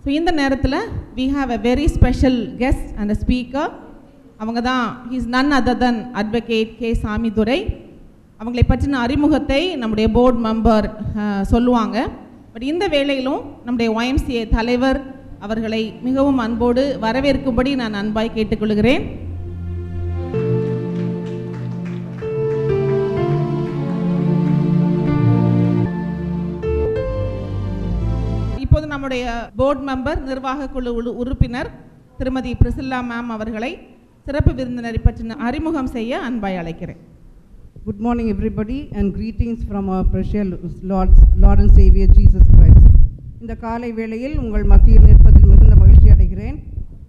So இந்த நேரத்தில் we have a very special guest and a speaker. அவங்க தான் he's none other than advocate K Samidurai. அவங்களை பற்றின அறிமுகத்தை நம்முடைய போர்டு மெம்பர் சொல்லுவாங்க. பட் இந்த வேளையிலும் நம்முடைய YMCA தலைவர் அவர்களை மிகவும் அன்போடு வரவேற்கும்படி நான் அன்பாய் கேட்டுக்கொள்கிறேன். இப்போது நம்முடைய போர்டு மெம்பர் நிர்வாக குழு உறுப்பினர் திருமதி பிரிசில்லா மேம் அவர்களை சிறப்பு விருந்தினரை பற்றின அறிமுகம் செய்ய அன்பாய் அழைக்கிறேன். Good morning everybody and greetings from our precious Lord and Savior Jesus Christ. இந்த காலை வேளையில் உங்கள் மத்தியில் நிற்பதில் மிகுந்த மகிழ்ச்சி அடைகிறேன்.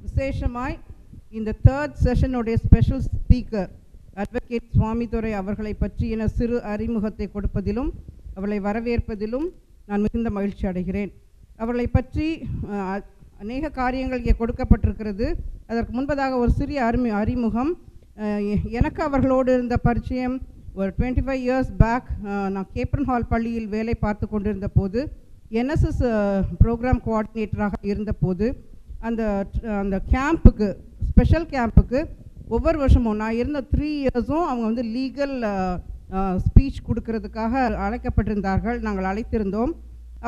விசேஷமாய் இந்த தேர்ட் செஷனுடைய ஸ்பெஷல் ஸ்பீக்கர் அட்வொகேட் சுவாமிதுரை அவர்களை பற்றிய சிறு அறிமுகத்தை கொடுப்பதிலும் அவர்களை வரவேற்பதிலும் நான் மிகுந்த மகிழ்ச்சி அடைகிறேன். அவர்களை பற்றி அநேக காரியங்கள் இங்கே கொடுக்கப்பட்டிருக்கிறது. அதற்கு முன்பதாக ஒரு சிறிய அறிமுகம். எனக்கு அவர்களோடு இருந்த பரிச்சயம் ஒரு 25 years பேக். நான் கேப்ரன் ஹால் பள்ளியில் வேலை பார்த்து கொண்டிருந்த போது NSS ப்ரோக்ராம் கோஆர்டினேட்டராக இருந்தபோது அந்த கேம்புக்கு ஸ்பெஷல் கேம்புக்கு ஒவ்வொரு வருஷமும் நான் இருந்த 3 yearsம் அவங்க வந்து லீகல் ஸ்பீச் கொடுக்கறதுக்காக அழைக்கப்பட்டிருந்தார்கள். நாங்கள் அழைத்திருந்தோம்.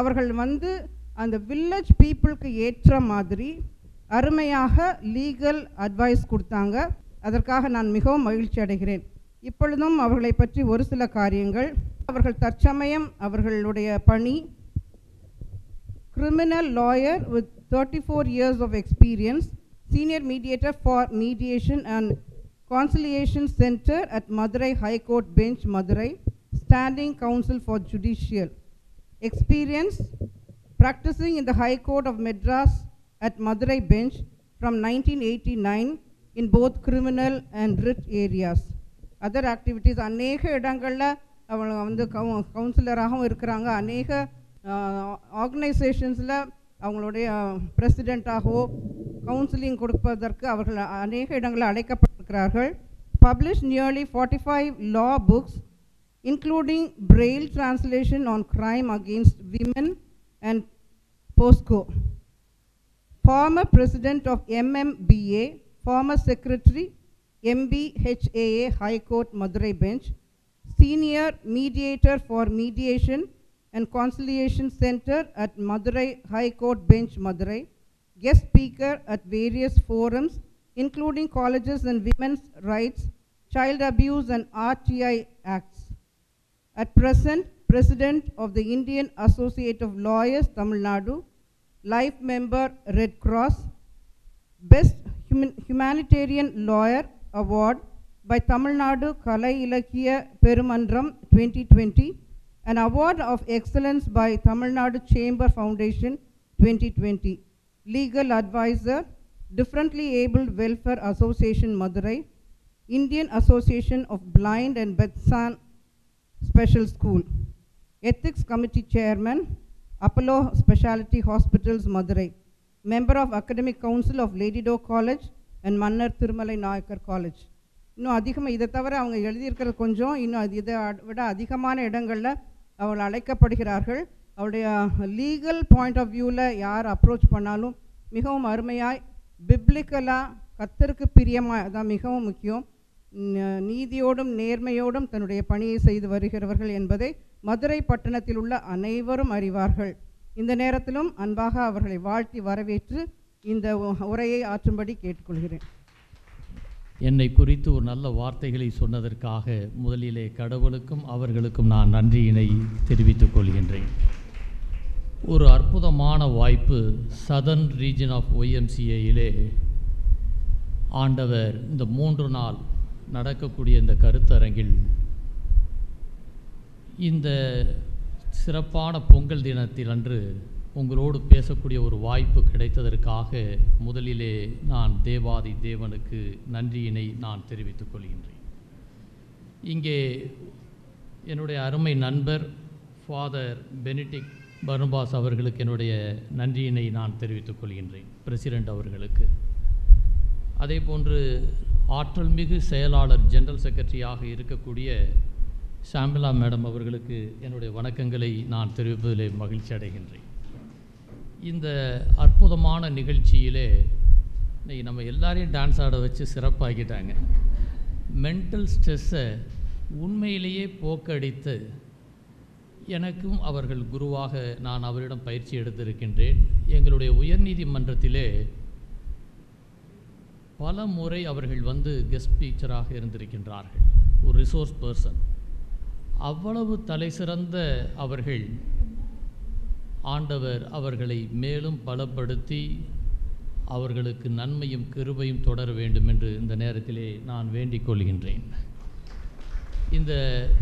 அவர்கள் வந்து அந்த வில்லேஜ் பீப்புளுக்கு ஏற்ற மாதிரி அருமையாக லீகல் அட்வைஸ் கொடுத்தாங்க. அதற்காக நான் மிகவும் மகிழ்ச்சி அடைகிறேன். இப்பொழுதும் அவர்களை பற்றி ஒரு சில காரியங்கள். அவர்கள் தற்சமயம் அவர்களுடைய பணி criminal lawyer with 34 years of experience, senior mediator for mediation and conciliation center at Madurai High Court Bench, Madurai, standing counsel for judicial experience, practicing in the High Court of Madras at Madurai Bench from 1989 in both criminal and writ areas. Other activities, அநேக இடங்களில் அவங்க வந்து கவுன்சிலராகவும் இருக்கிறாங்க. அநேக ஆர்கனைசேஷன்ஸில் அவங்களுடைய பிரசிடெண்ட்டாகவோ counselling கொடுப்பதற்கு அவர்கள் அநேக இடங்களில் அழைக்கப்பட்டிருக்கிறார்கள். Published nearly 45 law books including Braille translation on crime against women and POSCO. Former president of MMBA, former secretary MBHAA High Court Madurai Bench, senior mediator for mediation and conciliation center at Madurai High Court Bench, Madurai, guest speaker at various forums including colleges and women's rights, child abuse and RTI acts. At present, president of the Indian Associate of Lawyers, Tamil Nadu, life member, Red Cross, best humanitarian lawyer award by Tamil Nadu Kalai Ilakkiya Perumandram 2020, an award of excellence by Tamil Nadu Chamber Foundation 2020, legal advisor, Differently Abled Welfare Association Madurai, Indian Association of Blind and Betsan Special School, Ethics Committee Chairman, Apollo Specialty Hospitals Madurai, member of Academic Council of Lady Doe College and Mannar Thirumalai Nayakar College. இன்னும் அதிகமாக இதை தவிர அவங்க எழுதியிருக்கிறது கொஞ்சம், இன்னும் இதை விட அதிகமான இடங்களில் அவள் அழைக்கப்படுகிறார்கள். அவருடைய லீகல் பாயிண்ட் ஆஃப் வியூவில் யார் அப்ரோச் பண்ணாலும் மிகவும் அருமையாய் பிப்ளிக்கலாக கர்த்தருக்கு பிரியமாக, அதான் மிகவும் முக்கியம், நீதியோடும் நேர்மையோடும் தன்னுடைய பணியை செய்து வருகிறவர்கள் என்பதை மதுரை பட்டணத்தில் உள்ள அனைவரும் அறிவார்கள். இந்த நேரத்திலும் அன்பாக அவர்களை வாழ்த்தி வரவேற்று இந்த உரையை ஆற்றும்படி கேட்டுக்கொள்கிறேன். என்னை குறித்து ஒரு நல்ல வார்த்தைகளை சொன்னதற்காக முதலிலே கடவுளுக்கும் அவர்களுக்கும் நான் நன்றியினை தெரிவித்துக் கொள்கின்றேன். ஒரு அற்புதமான வாய்ப்பு சதர்ன் ரீஜன் ஆஃப் YMCAயிலே ஆண்டவர் இந்த 3 நாள் நடக்கக்கூடிய இந்த கருத்தரங்கில் இந்த சிறப்பான பொங்கல் தினத்தில் அன்று உங்களோடு பேசக்கூடிய ஒரு வாய்ப்பு கிடைத்ததற்காக முதலிலே நான் தேவாதி தேவனுக்கு நன்றியினை நான் தெரிவித்துக் கொள்கின்றேன். இங்கே என்னுடைய அருமை நண்பர் ஃபாதர் பெனிடிக் பர்னபாஸ் அவர்களுக்கு என்னுடைய நன்றியினை நான் தெரிவித்துக் கொள்கின்றேன், பிரசிடெண்ட் அவர்களுக்கு. அதே போன்று ஆற்றல் மிகு செயலாளர் ஜெனரல் செக்ரட்டரியாக இருக்கக்கூடிய ஷாமிலா மேடம் அவர்களுக்கு என்னுடைய வணக்கங்களை நான் தெரிவிப்பதிலே மகிழ்ச்சி அடைகின்றேன். இந்த அற்புதமான நிகழ்ச்சியிலே இன்றைக்கி நம்ம எல்லாரையும் டான்ஸ் ஆட வச்சு சிறப்பாக்கிட்டாங்க. மென்டல் ஸ்ட்ரெஸ்ஸை உண்மையிலேயே போக்கடித்து எனக்கும் அவர்கள் குருவாக நான் அவரிடம் பயிற்சி எடுத்திருக்கின்றேன். எங்களுடைய உயர்நீதிமன்றத்திலே பல முறை அவர்கள் வந்து கெஸ்ட் ஸ்பீக்கராக இருந்திருக்கின்றார்கள். ஒரு ரிசோர்ஸ் பர்சன். அவ்வளவு தலை சிறந்த அவர்கள், ஆண்டவர் அவர்களை மேலும் பலப்படுத்தி அவர்களுக்கு நன்மையும் கிருபையும் தொடர வேண்டும் என்று இந்த நேரத்திலே நான் வேண்டிக் கொள்கின்றேன். இந்த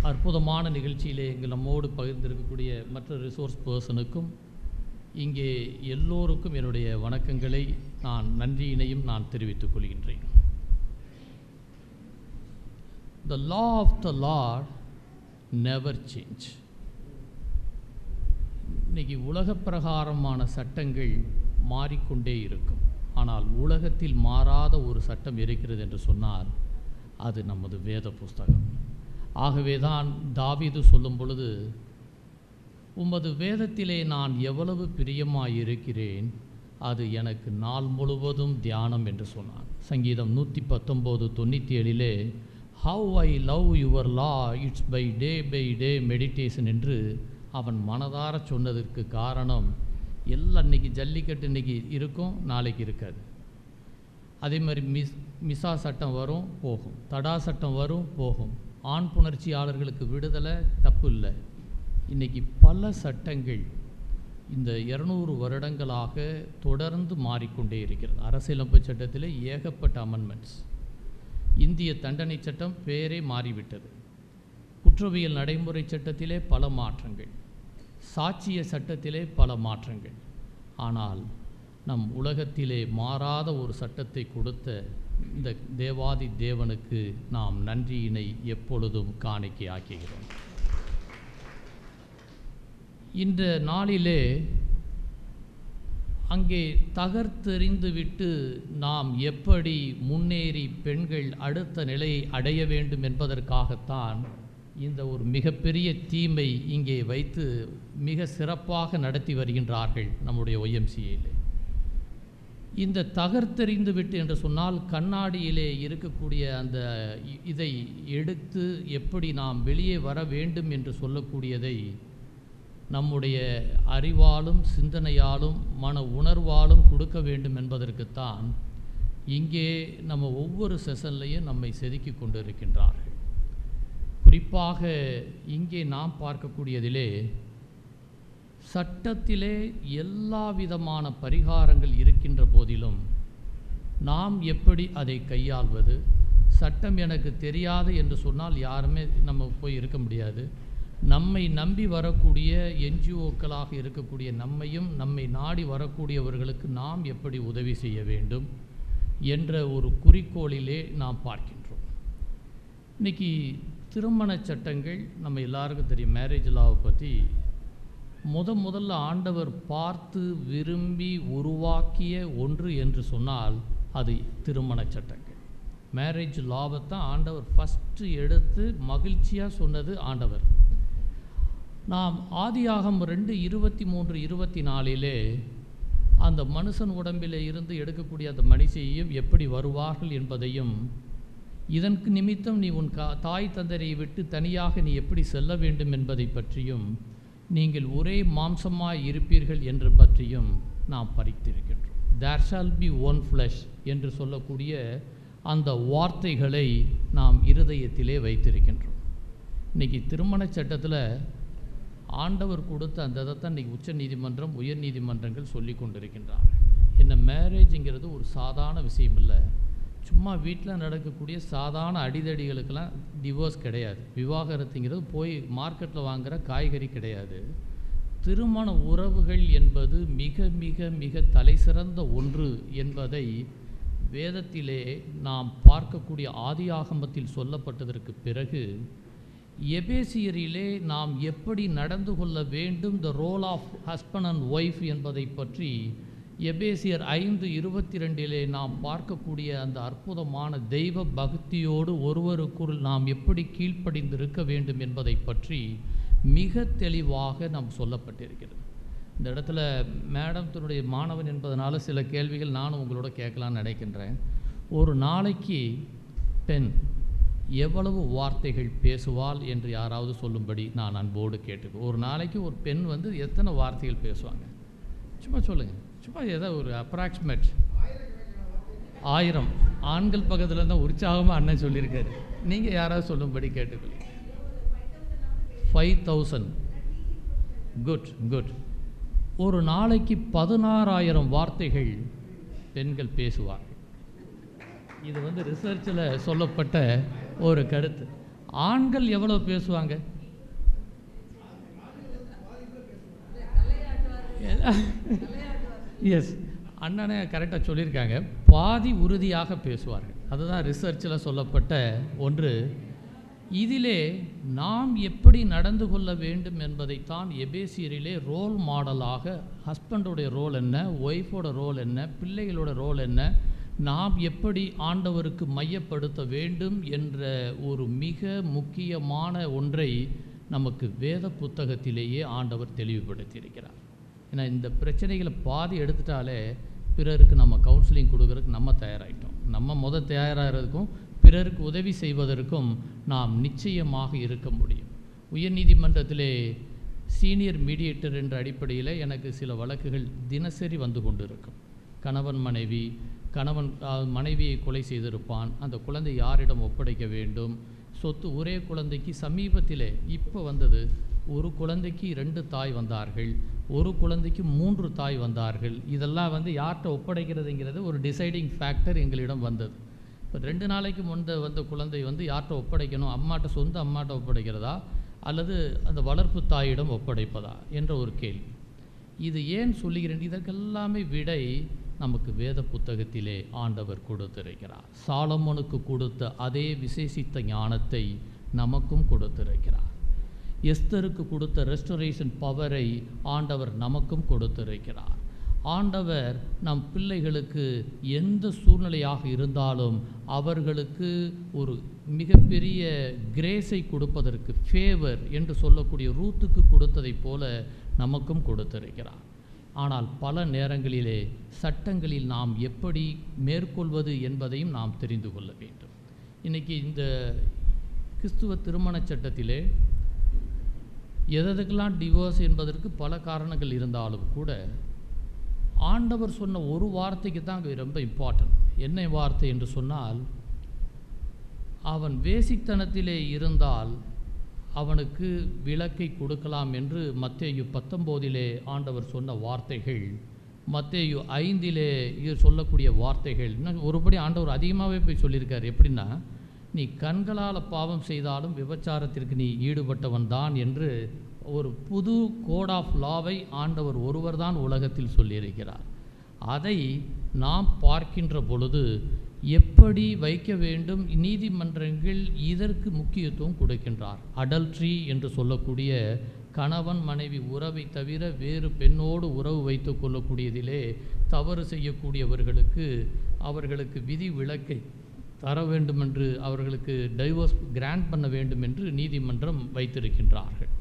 அற்புதமான நிகழ்ச்சியிலே நம்மோடு பகிர்ந்திருக்கக்கூடிய மற்ற ரிசோர்ஸ் பர்சனுக்கும் இங்கே எல்லோருக்கும் என்னுடைய வணக்கங்களை நன்றியினையும் நான் தெரிவித்துக் கொள்கின்றேன். The law of the Lord never change. இன்னைக்கு உலக பிரகாரமான சட்டங்கள் மாறிக்கொண்டே இருக்கும். ஆனால் உலகத்தில் மாறாத ஒரு சட்டம் இருக்கிறது என்று சொன்னால் அது நமது வேத புஸ்தகம். ஆகவே தான் தாவீது சொல்லும் பொழுது, உமது வேதத்திலே நான் எவ்வளவு பிரியமாயிருக்கிறேன், அது எனக்கு நாள் முழுவதும் தியானம் என்று சொன்னான். சங்கீதம் 119:97 how I love your law, it's by day meditation என்று அவன் மனதார சொன்னதற்கு காரணம், எல்லாம் இன்றைக்கி ஜல்லிக்கட்டு இன்றைக்கி இருக்கும், நாளைக்கு இருக்காது. அதே மாதிரி மிசா சட்டம் வரும் போகும், தடா சட்டம் வரும் போகும், ஆண் புணர்ச்சியாளர்களுக்கு விடுதலை தப்பு இல்லை. இன்றைக்கி பல சட்டங்கள் இந்த 200 வருடங்களாக தொடர்ந்து மாறிக்கொண்டே இருக்கிறது. அரசியலமைப்பு சட்டத்தில் ஏகப்பட்ட அமெண்ட்மெண்ட்ஸ். இந்திய தண்டனை சட்டம் பேரே மாறிவிட்டது. குற்றவியல் நடைமுறை சட்டத்திலே பல மாற்றங்கள், சாட்சிய சட்டத்திலே பல மாற்றங்கள். ஆனால் நம் உலகத்திலே மாறாத ஒரு சட்டத்தை கொடுத்த இந்த தேவாதி தேவனுக்கு நாம் நன்றியினை எப்பொழுதும் காணிக்கையாக்குகிறோம். இந்த நாளிலே அங்கே தகர்த்தெறிந்துவிட்டு நாம் எப்படி முன்னேறி பெண்கள் அடுத்த நிலையை அடைய வேண்டும் என்பதற்காகத்தான் இந்த ஒரு மிகப்பெரிய தீமை இங்கே வைத்து மிக சிறப்பாக நடத்தி வருகின்றார்கள் நம்முடைய ஒய்எம்சிஏயில். இந்த தகர்த்தெறிந்து விட்டு என்று சொன்னால் கண்ணாடியிலே இருக்கக்கூடிய அந்த இதை எடுத்து எப்படி நாம் வெளியே வர வேண்டும் என்று சொல்லக்கூடியதை நம்முடைய அறிவாலும் சிந்தனையாலும் மன உணர்வாலும் கொடுக்க வேண்டும் என்பதற்குத்தான் இங்கே நம்ம ஒவ்வொரு செஷன்லையும் நம்மை செதுக்கி கொண்டு இருக்கின்றார்கள். குறிப்பாக இங்கே நாம் பார்க்கக்கூடியதிலே சட்டத்திலே எல்லா விதமான பரிகாரங்கள் இருக்கின்ற போதிலும் நாம் எப்படி அதை கையாள்வது, சட்டம் எனக்கு தெரியாது என்று சொன்னால் யாருமே நம்ம போய் இருக்க முடியாது. நம்மை நம்பி வரக்கூடிய என்ஜிஓக்களாக இருக்கக்கூடிய நம்மையும் நம்மை நாடி வரக்கூடியவர்களுக்கு நாம் எப்படி உதவி செய்ய வேண்டும் என்ற ஒரு குறிக்கோளிலே நாம் பார்க்கின்றோம். இன்றைக்கி திருமண சட்டங்கள் நம்ம எல்லாருக்கும் தெரியும். மேரேஜ் லாவை பற்றி முதல்ல ஆண்டவர் பார்த்து விரும்பி உருவாக்கிய ஒன்று என்று சொன்னால் அது திருமண சட்டங்கள். மேரேஜ் லாவை தான் ஆண்டவர் ஃபஸ்ட்டு எடுத்து மகிழ்ச்சியாக சொன்னது ஆண்டவர். நாம் ஆதியாகம் 2:23-24 அந்த மனுஷன் உடம்பில் இருந்து எடுக்கக்கூடிய அந்த மனுஷையும் எப்படி வருவார்கள் என்பதையும், இதற்கு நிமித்தம் நீ உன் தாய் தந்தரை விட்டு தனியாக நீ எப்படி செல்ல வேண்டும் என்பதை பற்றியும், நீங்கள் ஒரே மாம்சமாய் இருப்பீர்கள் என்று பற்றியும் நாம் படித்திருக்கின்றோம். There shall be one flesh என்று சொல்லக்கூடிய அந்த வார்த்தைகளை நாம் இருதயத்திலே வைத்திருக்கின்றோம். இன்றைக்கி திருமண சட்டத்தில் ஆண்டவர் கொடுத்த அந்த இதைத்தான் இன்றைக்கி உச்ச நீதிமன்றம் உயர் நீதிமன்றங்கள் சொல்லி கொண்டிருக்கின்றார்கள். என்ன மேரேஜுங்கிறது ஒரு சாதாரண விஷயம் இல்லை. சும்மா வீட்டில் நடக்கக்கூடிய சாதாரண அடிதடிகளுக்கெல்லாம் டிவோர்ஸ் கிடையாது. விவாகரத்துங்கிறது போய் மார்க்கெட்டில் வாங்குகிற காய்கறி கிடையாது. திருமண உறவுகள் என்பது மிக மிக மிக தலை சிறந்த ஒன்று என்பதை வேதத்திலே நாம் பார்க்கக்கூடிய ஆதியாகமத்தில் சொல்லப்பட்டதற்கு பிறகு எபேசியரிலே நாம் எப்படி நடந்து கொள்ள வேண்டும், the role of husband and wife என்பதை பற்றி எபேசியர் 5:22 நாம் பார்க்கக்கூடிய அந்த அற்புதமான தெய்வ பக்தியோடு ஒருவருக்குள் நாம் எப்படி கீழ்ப்படிந்திருக்க வேண்டும் என்பதை பற்றி மிக தெளிவாக நாம் சொல்லப்பட்டிருக்கிறது. இந்த இடத்துல மேடம் தன்னுடைய மாணவன் என்பதனால சில கேள்விகள் நானும் உங்களோட கேட்கலான்னு நினைக்கின்றேன். ஒரு நாளைக்கு பெண் எவ்வளவு வார்த்தைகள் பேசுவாள் என்று யாராவது சொல்லும்படி நான் அன்போடு கேட்டுக்கோ. ஒரு நாளைக்கு ஒரு பெண் வந்து எத்தனை வார்த்தைகள் பேசுவாங்க? சும்மா சொல்லுங்கள், சும்மா ஏதோ ஒரு அப்ராக்சிமேட். 1000. ஆண்கள் பக்கத்தில் தான் உற்சாகமாக அண்ணன் சொல்லியிருக்காரு. நீங்கள் யாராவது சொல்லும்படி கேட்டுக்கொள்ளுங்க. 5000. Good good. ஒரு நாளைக்கு 16000 வார்த்தைகள் பெண்கள் பேசுவார்கள். இது வந்து ரிசர்ச்சில் சொல்லப்பட்ட ஒரு கருத்து. ஆண்கள் எவ்வளோ பேசுவாங்க? எஸ், அண்ணனே கரெக்டாக சொல்லியிருக்காங்க. பாதி உறுதியாக பேசுவார்கள். அதுதான் ரிசர்ச்சில் சொல்லப்பட்ட ஒன்று. இதிலே நாம் எப்படி நடந்து கொள்ள வேண்டும் என்பதைத்தான் எபேசியரிலே ரோல் மாடலாக ஹஸ்பண்டோடைய ரோல் என்ன, ஒய்ஃபோட ரோல் என்ன, பிள்ளைகளோட ரோல் என்ன, நாம் எப்படி ஆண்டவருக்கு மையப்படுத்த வேண்டும் என்ற ஒரு மிக முக்கியமான ஒன்றை நமக்கு வேத புத்தகத்திலேயே ஆண்டவர் தெளிவுபடுத்தியிருக்கிறார். ஏன்னா இந்த பிரச்சனைகளை பாதி எடுத்துட்டாலே பிறருக்கு நம்ம கவுன்சிலிங் கொடுக்கறதுக்கு நம்ம தயாராகிட்டோம். நம்ம தயாராகிறதுக்கும் பிறருக்கு உதவி செய்வதற்கும் நாம் நிச்சயமாக இருக்க முடியும். உயர்நீதிமன்றத்திலே சீனியர் மீடியேட்டர் என்ற அடிப்படையில் எனக்கு சில வழக்குகள் தினசரி வந்து கொண்டு இருக்கும். கணவன் மனைவியை கொலை செய்திருப்பான், அந்த குழந்தை யாரிடம் ஒப்படைக்க வேண்டும், சொத்து ஒரே குழந்தைக்கு சமீபத்திலே இப்போ வந்தது, ஒரு குழந்தைக்கு 2 தாய் வந்தார்கள், ஒரு குழந்தைக்கு 3 தாய் வந்தார்கள். இதெல்லாம் வந்து யார்கிட்ட ஒப்படைக்கிறதுங்கிறது ஒரு டிசைடிங் ஃபேக்டர் எங்களிடம் வந்தது. இப்போ 2 நாளைக்கு வந்த குழந்தை வந்து யார்கிட்ட ஒப்படைக்கணும்? சொந்த அம்மாட்ட ஒப்படைக்கிறதா அல்லது அந்த வளர்ப்பு தாயிடம் ஒப்படைப்பதா என்ற ஒரு கேள்வி. இது ஏன் சொல்லுகிறேன்? இதற்கெல்லாமே விடை நமக்கு வேத புத்தகத்திலே ஆண்டவர் கொடுத்திருக்கிறார். சாலமோனுக்கு கொடுத்த அதே விசேஷித்த ஞானத்தை நமக்கும் கொடுத்திருக்கிறார். எஸ்தருக்கு கொடுத்த ரெஸ்டரேஷன் பவரை ஆண்டவர் நமக்கும் கொடுத்திருக்கிறார். ஆண்டவர் நம் பிள்ளைகளுக்கு எந்த சூழ்நிலையாக இருந்தாலும் அவர்களுக்கு ஒரு மிகப்பெரிய கிரேஸை கொடுப்பதற்கு, ஃபேவர் என்று சொல்லக்கூடிய ரூத்துக்கு கொடுத்ததைப் போல நமக்கும் கொடுத்திருக்கிறார். ஆனால் பல நேரங்களிலே சட்டங்களில் நாம் எப்படி மேற்கொள்வது என்பதையும் நாம் தெரிந்து கொள்ள வேண்டும். இன்றைக்கி இந்த கிறிஸ்துவ திருமண சட்டத்திலே எதற்கெல்லாம் டிவோர்ஸ் என்பதற்கு பல காரணங்கள் இருந்தாலும் கூட ஆண்டவர் சொன்ன ஒரு வார்த்தைக்கு தான் அங்கே ரொம்ப இம்பார்ட்டன்ட். என்ன வார்த்தை என்று சொன்னால், அவன் வேசித்தனத்திலே இருந்தால் அவனுக்கு விலக்கை கொடுக்கலாம் என்று மத்தேயு 19 ஆண்டவர் சொன்ன வார்த்தைகள், மத்தேயு 5 சொல்லக்கூடிய வார்த்தைகள். இன்னும் ஒருபடி ஆண்டவர் அதிகமாகவே போய் சொல்லியிருக்கார். எப்படின்னா, நீ கண்களால் பாவம் செய்தாலும் விபச்சாரத்திற்கு நீ ஈடுபட்டவன் தான் என்று ஒரு புது கோட் ஆஃப் லாவை ஆண்டவர் ஒருவர் தான் உலகத்தில் சொல்லியிருக்கிறார். அதை நாம் பார்க்கின்ற பொழுது எப்படி வைக்க வேண்டும்? நீதிமன்றங்கள் இதற்கு முக்கியத்துவம் கொடுக்கின்றார். அடல்ட்ரி என்று சொல்லக்கூடிய கணவன் மனைவி உறவை தவிர வேறு பெண்ணோடு உறவு வைத்து கொள்ளக்கூடியதிலே தவறு செய்யக்கூடியவர்களுக்கு அவர்களுக்கு விதி விலக்கை தர வேண்டும் என்று, அவர்களுக்கு டைவோர்ஸ் கிராண்ட் பண்ண வேண்டும் என்று நீதிமன்றம் வைத்திருக்கின்றார்கள்.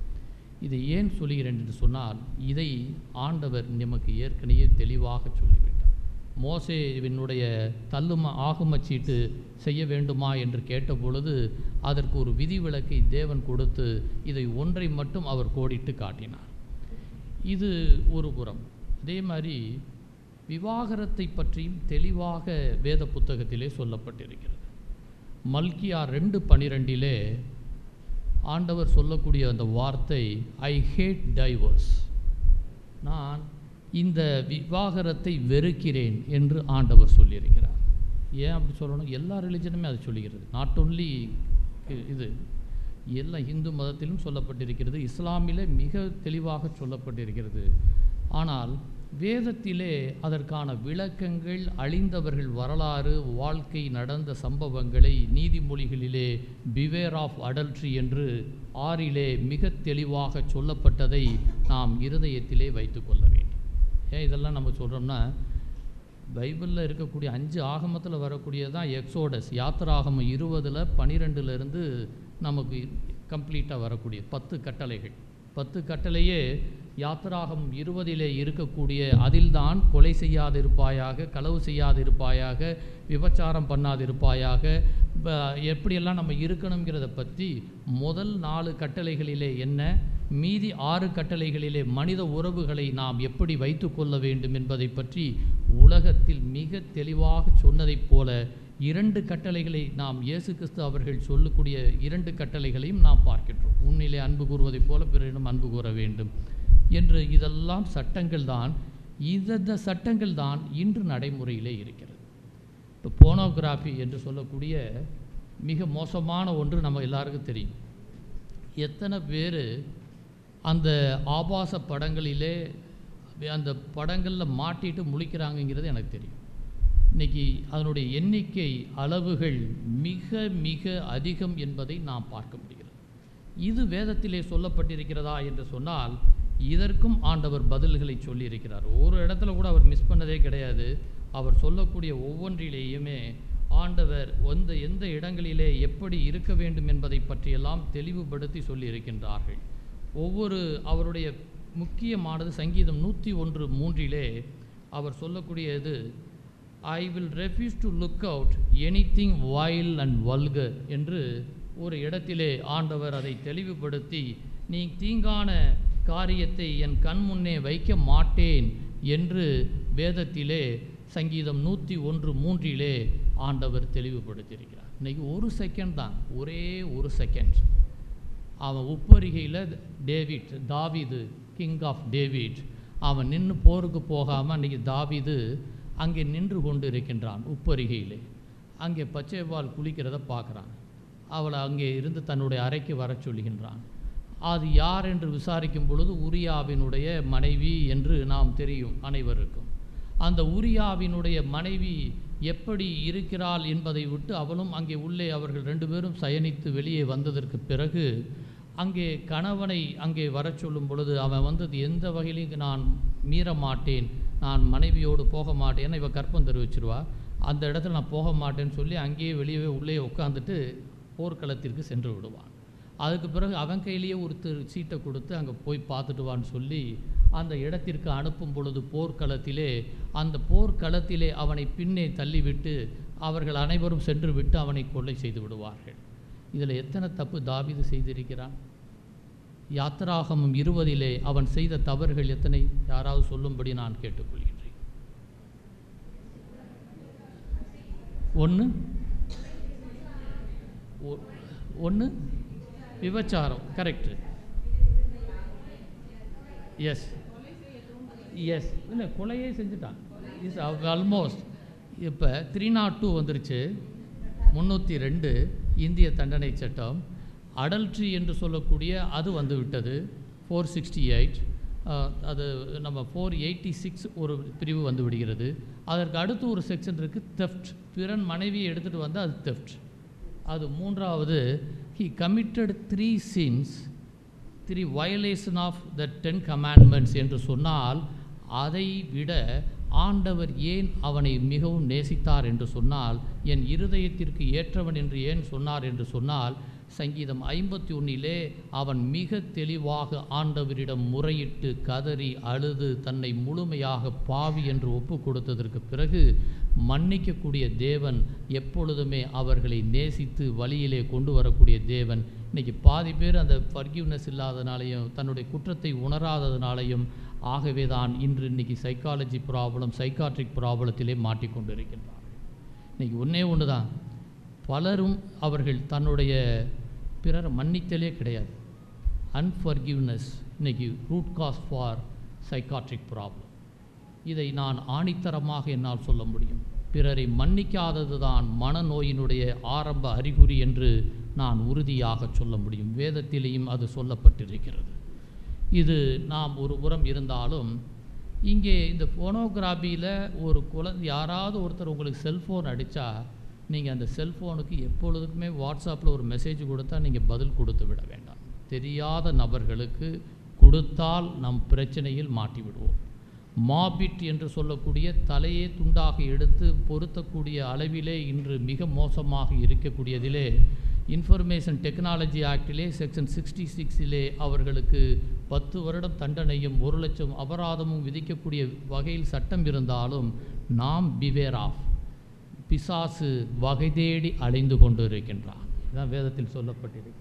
இதை ஏன் சொல்கிறேன் என்று சொன்னால், இதை ஆண்டவர் நமக்கு ஏற்கனவே தெளிவாக சொல்லிவிட்டார். மோசேவினுடைய ஆகுமச்சீட்டு செய்ய வேண்டுமா என்று கேட்டபொழுது அதற்கு ஒரு விதிவிலக்கை தேவன் கொடுத்து இதை ஒன்றை மட்டும் அவர் கோடிட்டு காட்டினார். இது ஒரு புறம். அதே மாதிரி விவாகரத்தை பற்றியும் தெளிவாக வேத புத்தகத்திலே சொல்லப்பட்டிருக்கிறது. மல்கியா 2:12 ஆண்டவர் சொல்லக்கூடிய அந்த வார்த்தை, ஐ ஹேட் டைவர்ஸ், நான் இந்த விவாகரத்தை வெறுக்கிறேன் என்று ஆண்டவர் சொல்லியிருக்கிறார். ஏன் அப்படி சொல்லணும்? எல்லா ரிலிஜனுமே அது சொல்லுகிறது. நாட் ஓன்லி இது, எல்லா இந்து மதத்திலும் சொல்லப்பட்டிருக்கிறது, இஸ்லாமிலே மிக தெளிவாக சொல்லப்பட்டிருக்கிறது. ஆனால் வேதத்திலே அதற்கான விளக்கங்கள், அழிந்தவர்கள் வரலாறு, வாழ்க்கை நடந்த சம்பவங்களை நீதிமொழிகளிலே பிவேர் ஆஃப் அடல்ட்ரி என்று 6 மிக தெளிவாக சொல்லப்பட்டதை நாம் இருதயத்திலே வைத்து கொள்ள வேண்டும். ஏன் இதெல்லாம் நம்ம சொல்கிறோம்னா, பைபிளில் இருக்கக்கூடிய 5 ஆகமத்தில் வரக்கூடியதான் எக்ஸோடஸ், யாத்திராகமம் 20:12 நமக்கு கம்ப்ளீட்டாக வரக்கூடிய 10 கட்டளைகள். 10 கட்டளையே யாத்திராகமம் 20 இருக்கக்கூடிய அதில்தான் கொலை செய்யாதிருப்பாயாக, களவு செய்யாதிருப்பாயாக, விபச்சாரம் பண்ணாதிருப்பாயாக, எப்படியெல்லாம் நம்ம இருக்கணுங்கிறத பற்றி முதல் 4 கட்டளைகளிலே என்ன, மீதி 6 கட்டளைகளிலே மனித உறவுகளை நாம் எப்படி வைத்து கொள்ள வேண்டும் என்பதை பற்றி உலகத்தில் மிக தெளிவாக சொன்னதைப் போல 2 கட்டளைகளை நாம் இயேசு கிறிஸ்து அவர்கள் சொல்லக்கூடிய 2 கட்டளைகளையும் நாம் பார்க்கின்றோம். உன்னிலே அன்பு கூறுவதைப் போல பிறரிடம் அன்பு கூற வேண்டும் என்று. இதெல்லாம் சட்டங்கள் தான். இந்த சட்டங்கள் தான் இன்று நடைமுறையிலே இருக்கிறது. இப்போ போனோகிராஃபி என்று சொல்லக்கூடிய மிக மோசமான ஒன்று நம்ம எல்லாருக்கும் தெரியும். எத்தனை பேர் அந்த ஆபாச படங்களிலே அந்த படங்களில் மாட்டிட்டு முழிக்கிறாங்கங்கிறது எனக்கு தெரியும். இன்றைக்கி அதனுடைய எண்ணிக்கை அளவுகள் மிக மிக அதிகம் என்பதை நாம் பார்க்க முடிகிறது. இது வேதத்திலே சொல்லப்பட்டிருக்கிறதா என்று சொன்னால் இதற்கும் ஆண்டவர் பதில்களை சொல்லியிருக்கிறார். ஒரு இடத்துல கூட அவர் மிஸ் பண்ணதே கிடையாது. அவர் சொல்லக்கூடிய ஒவ்வொன்றிலேயுமே ஆண்டவர் எந்த இடங்களிலே எப்படி இருக்க வேண்டும் என்பதை பற்றியெல்லாம் தெளிவுபடுத்தி சொல்லியிருக்கின்றார்கள். ஒவ்வொரு அவருடைய முக்கியமானது சங்கீதம் 101:3 அவர் சொல்லக்கூடியது, I will refuse to look out anything while and vulgar என்று ஒரு இடத்திலே ஆண்டவர் அதை தெளிவுபடுத்தி, நீ தீங்கான காரியத்தை என் கண் முன்னே வைக்க மாட்டேன் என்று வேதத்திலே சங்கீதம் 101:3 ஆண்டவர் தெளிவுபடுத்தியிருக்கிறார். இன்றைக்கி ஒரு செகண்ட் தான், ஒரே ஒரு செகண்ட் அவன் உப்பரிகையில் தாவீது கிங் ஆஃப் டேவிட் அவன் நின்று போருக்கு போகாமல் அன்றைக்கி தாவீது அங்கே நின்று கொண்டு இருக்கின்றான். உப்பரிகையிலே அங்கே பச்சைவால் குளிக்கிறத பார்க்குறான். அவளை அங்கே இருந்து தன்னுடைய அறைக்கு வர சொல்லுகின்றான். அது யார் என்று விசாரிக்கும் பொழுது உரியாவினுடைய மனைவி என்று நாம் தெரியும் அனைவருக்கும். அந்த உரியாவினுடைய மனைவி எப்படி இருக்கிறாள் என்பதை விட்டு அவளும் அங்கே உள்ளே அவர்கள் 2 பேரும் சயனித்து வெளியே வந்ததற்கு பிறகு அங்கே கணவனை அங்கே வர சொல்லும் பொழுது அவன் வந்தது எந்த வகையிலும் நான் மீற மாட்டேன், நான் மனைவியோடு போக மாட்டேன், ஏன்னா இவள் கற்பம் தெரிவிச்சிருவா, அந்த இடத்துல நான் போக மாட்டேன்னு சொல்லி அங்கேயே வெளியே உள்ளே உட்காந்துட்டு போர்க்களத்திற்கு சென்று விடுவான். அதுக்கு பிறகு அவன் கையிலேயே ஒரு சீட்டை கொடுத்து அங்கே போய் பார்த்துட்டு வான்னு சொல்லி அந்த இடத்திற்கு அனுப்பும் பொழுது அந்த போர்க்களத்திலே அவனை பின்னே தள்ளிவிட்டு அவர்கள் அனைவரும் சென்று விட்டு அவனை கொலை செய்து விடுவார்கள். இதில் எத்தனை தப்பு தாவீது செய்திருக்கிறான்? யாத்திராகமம் 20 அவன் செய்த தவறுகள் எத்தனை? யாராவது சொல்லும்படி நான் கேட்டுக்கொள்கின்றேன். 1 விபச்சாரம், கரெக்டு. எஸ் இல்லை, கொலையே செஞ்சுட்டான். Is almost. இப்போ 302 வந்துருச்சு, 302 இந்திய தண்டனை சட்டம். அடல்ட்ரி என்று சொல்லக்கூடிய அது வந்து விட்டது 468. அது நம்ம 486 ஒரு பிரிவு வந்து விடுகிறது. அதற்கு அடுத்து ஒரு செக்ஷன் இருக்குது, தெஃப்ட். பிறன் மனைவியை எடுத்துகிட்டு வந்து அது தெஃப்ட். அது 3வது, he committed 3 sins, 3 violation of the 10 commandments என்று சொன்னால் அதை விட ஆண்டவர் ஏன் அவனை மிகவும் நேசித்தார் என்று சொன்னால், என் இருதயத்திற்கு ஏற்றவன் என்று ஏன் சொன்னார் என்று சொன்னால், சங்கீதம் 51 அவன் மிக தெளிவாக ஆண்டவரிடம் முறையிட்டு கதறி அழுது தன்னை முழுமையாக பாவி என்று ஒப்பு கொடுத்ததற்கு பிறகு மன்னிக்கக்கூடிய தேவன், எப்பொழுதுமே அவர்களை நேசித்து வழியிலே கொண்டு வரக்கூடிய தேவன். இன்றைக்கி பாதி பேர் அந்த ஃபர்கிவ்னஸ் இல்லாதனாலையும் தன்னுடைய குற்றத்தை உணராததுனாலையும் ஆகவே தான் இன்னைக்கு சைக்காலஜி ப்ராப்ளம், சைக்காட்ரிக் ப்ராப்ளத்திலே மாட்டிக்கொண்டு இருக்கின்றார். இன்றைக்கி ஒன்று தான், பலரும் அவர்கள் தன்னுடைய பிறரை மன்னித்தலே கிடையாது. அன்ஃபர்கிவ்னஸ் இன்றைக்கி root cause for psychiatric problem. இதை நான் ஆணித்தரமாக என்னால் சொல்ல முடியும். பிறரை மன்னிக்காதது தான் மனநோயினுடைய ஆரம்ப அறிகுறி என்று நான் உறுதியாக சொல்ல முடியும். வேதத்திலேயும் அது சொல்லப்பட்டிருக்கிறது. இது நாம் ஒரு புறம் இருந்தாலும், இங்கே இந்த ஃபோனோகிராஃபியில் ஒரு குழந்தை யாராவது ஒருத்தர் உங்களுக்கு செல்ஃபோன் அடித்தா நீங்கள் அந்த செல்ஃபோனுக்கு எப்பொழுதுக்குமே வாட்ஸ்அப்பில் ஒரு மெசேஜ் கொடுத்தா நீங்கள் பதில் கொடுத்து விட வேண்டாம். தெரியாத நபர்களுக்கு கொடுத்தால் நம் பிரச்சனையில் மாட்டி விடுவோம். மாபிட் என்று சொல்லக்கூடிய தலையே துண்டாக எடுத்து பொருத்தக்கூடிய அளவிலே இன்று மிக மோசமாக இருக்கக்கூடியதிலே இன்ஃபர்மேஷன் டெக்னாலஜி ஆக்டிலே செக்ஷன் 66 அவர்களுக்கு 10 வருடம் தண்டனையும் 1 லட்சம் அபராதமும் விதிக்கக்கூடிய வகையில் சட்டம் இருந்தாலும் நாம் பிவேர் ஆஃப், பிசாசு வகை தேடி அலைந்து கொண்டு இருக்கின்றான். இதுதான் வேதத்தில் சொல்லப்பட்டிருக்கு.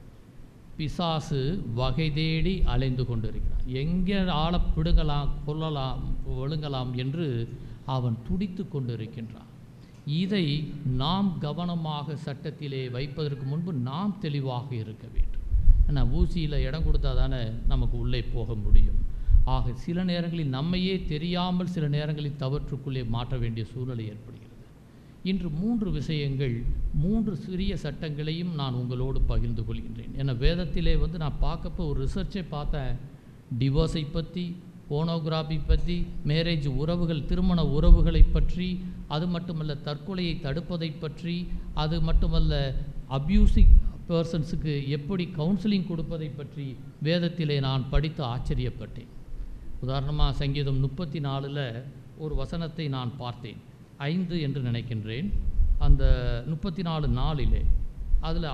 பிசாசு வகை தேடி அலைந்து கொண்டு இருக்கிறான். எங்கே ஆள பிடுங்கலாம், கொல்லலாம், ஒழுங்கலாம் என்று அவன் துடித்து கொண்டு இருக்கின்றான். இதை நாம் கவனமாக சட்டத்திலே வைப்பதற்கு முன்பு நாம் தெளிவாக இருக்க வேண்டும். ஏன்னா ஊசியில் இடம் கொடுத்தா தானே நமக்கு உள்ளே போக முடியும். ஆக சில நேரங்களில் நம்மையே தெரியாமல் சில நேரங்களில் தவற்றுக்குள்ளே மாற்ற வேண்டிய சூழ்நிலை ஏற்படுகிறது. இன்று 3 விஷயங்கள், 3 சிறிய சட்டங்களையும் நான் உங்களோடு பகிர்ந்து கொள்கின்றேன். ஏன்னா வேதத்திலே நான் பார்க்கப்போ ஒரு ரிசர்ச்சை பார்த்தேன். டிவோர்ஸை பற்றி, போனோகிராஃபி பற்றி, மேரேஜ் உறவுகள், திருமண உறவுகளை பற்றி, அது மட்டுமல்ல தற்கொலையை தடுப்பதை பற்றி, அது மட்டுமல்ல அப்யூசிங் பர்சன்ஸுக்கு எப்படி கவுன்சிலிங் கொடுப்பதை பற்றி வேதத்திலே நான் படித்து ஆச்சரியப்பட்டேன். உதாரணமாக சங்கீதம் 34 ஒரு வசனத்தை நான் பார்த்தேன், 5 என்று நினைக்கின்றேன். அந்த 34:4 அதில்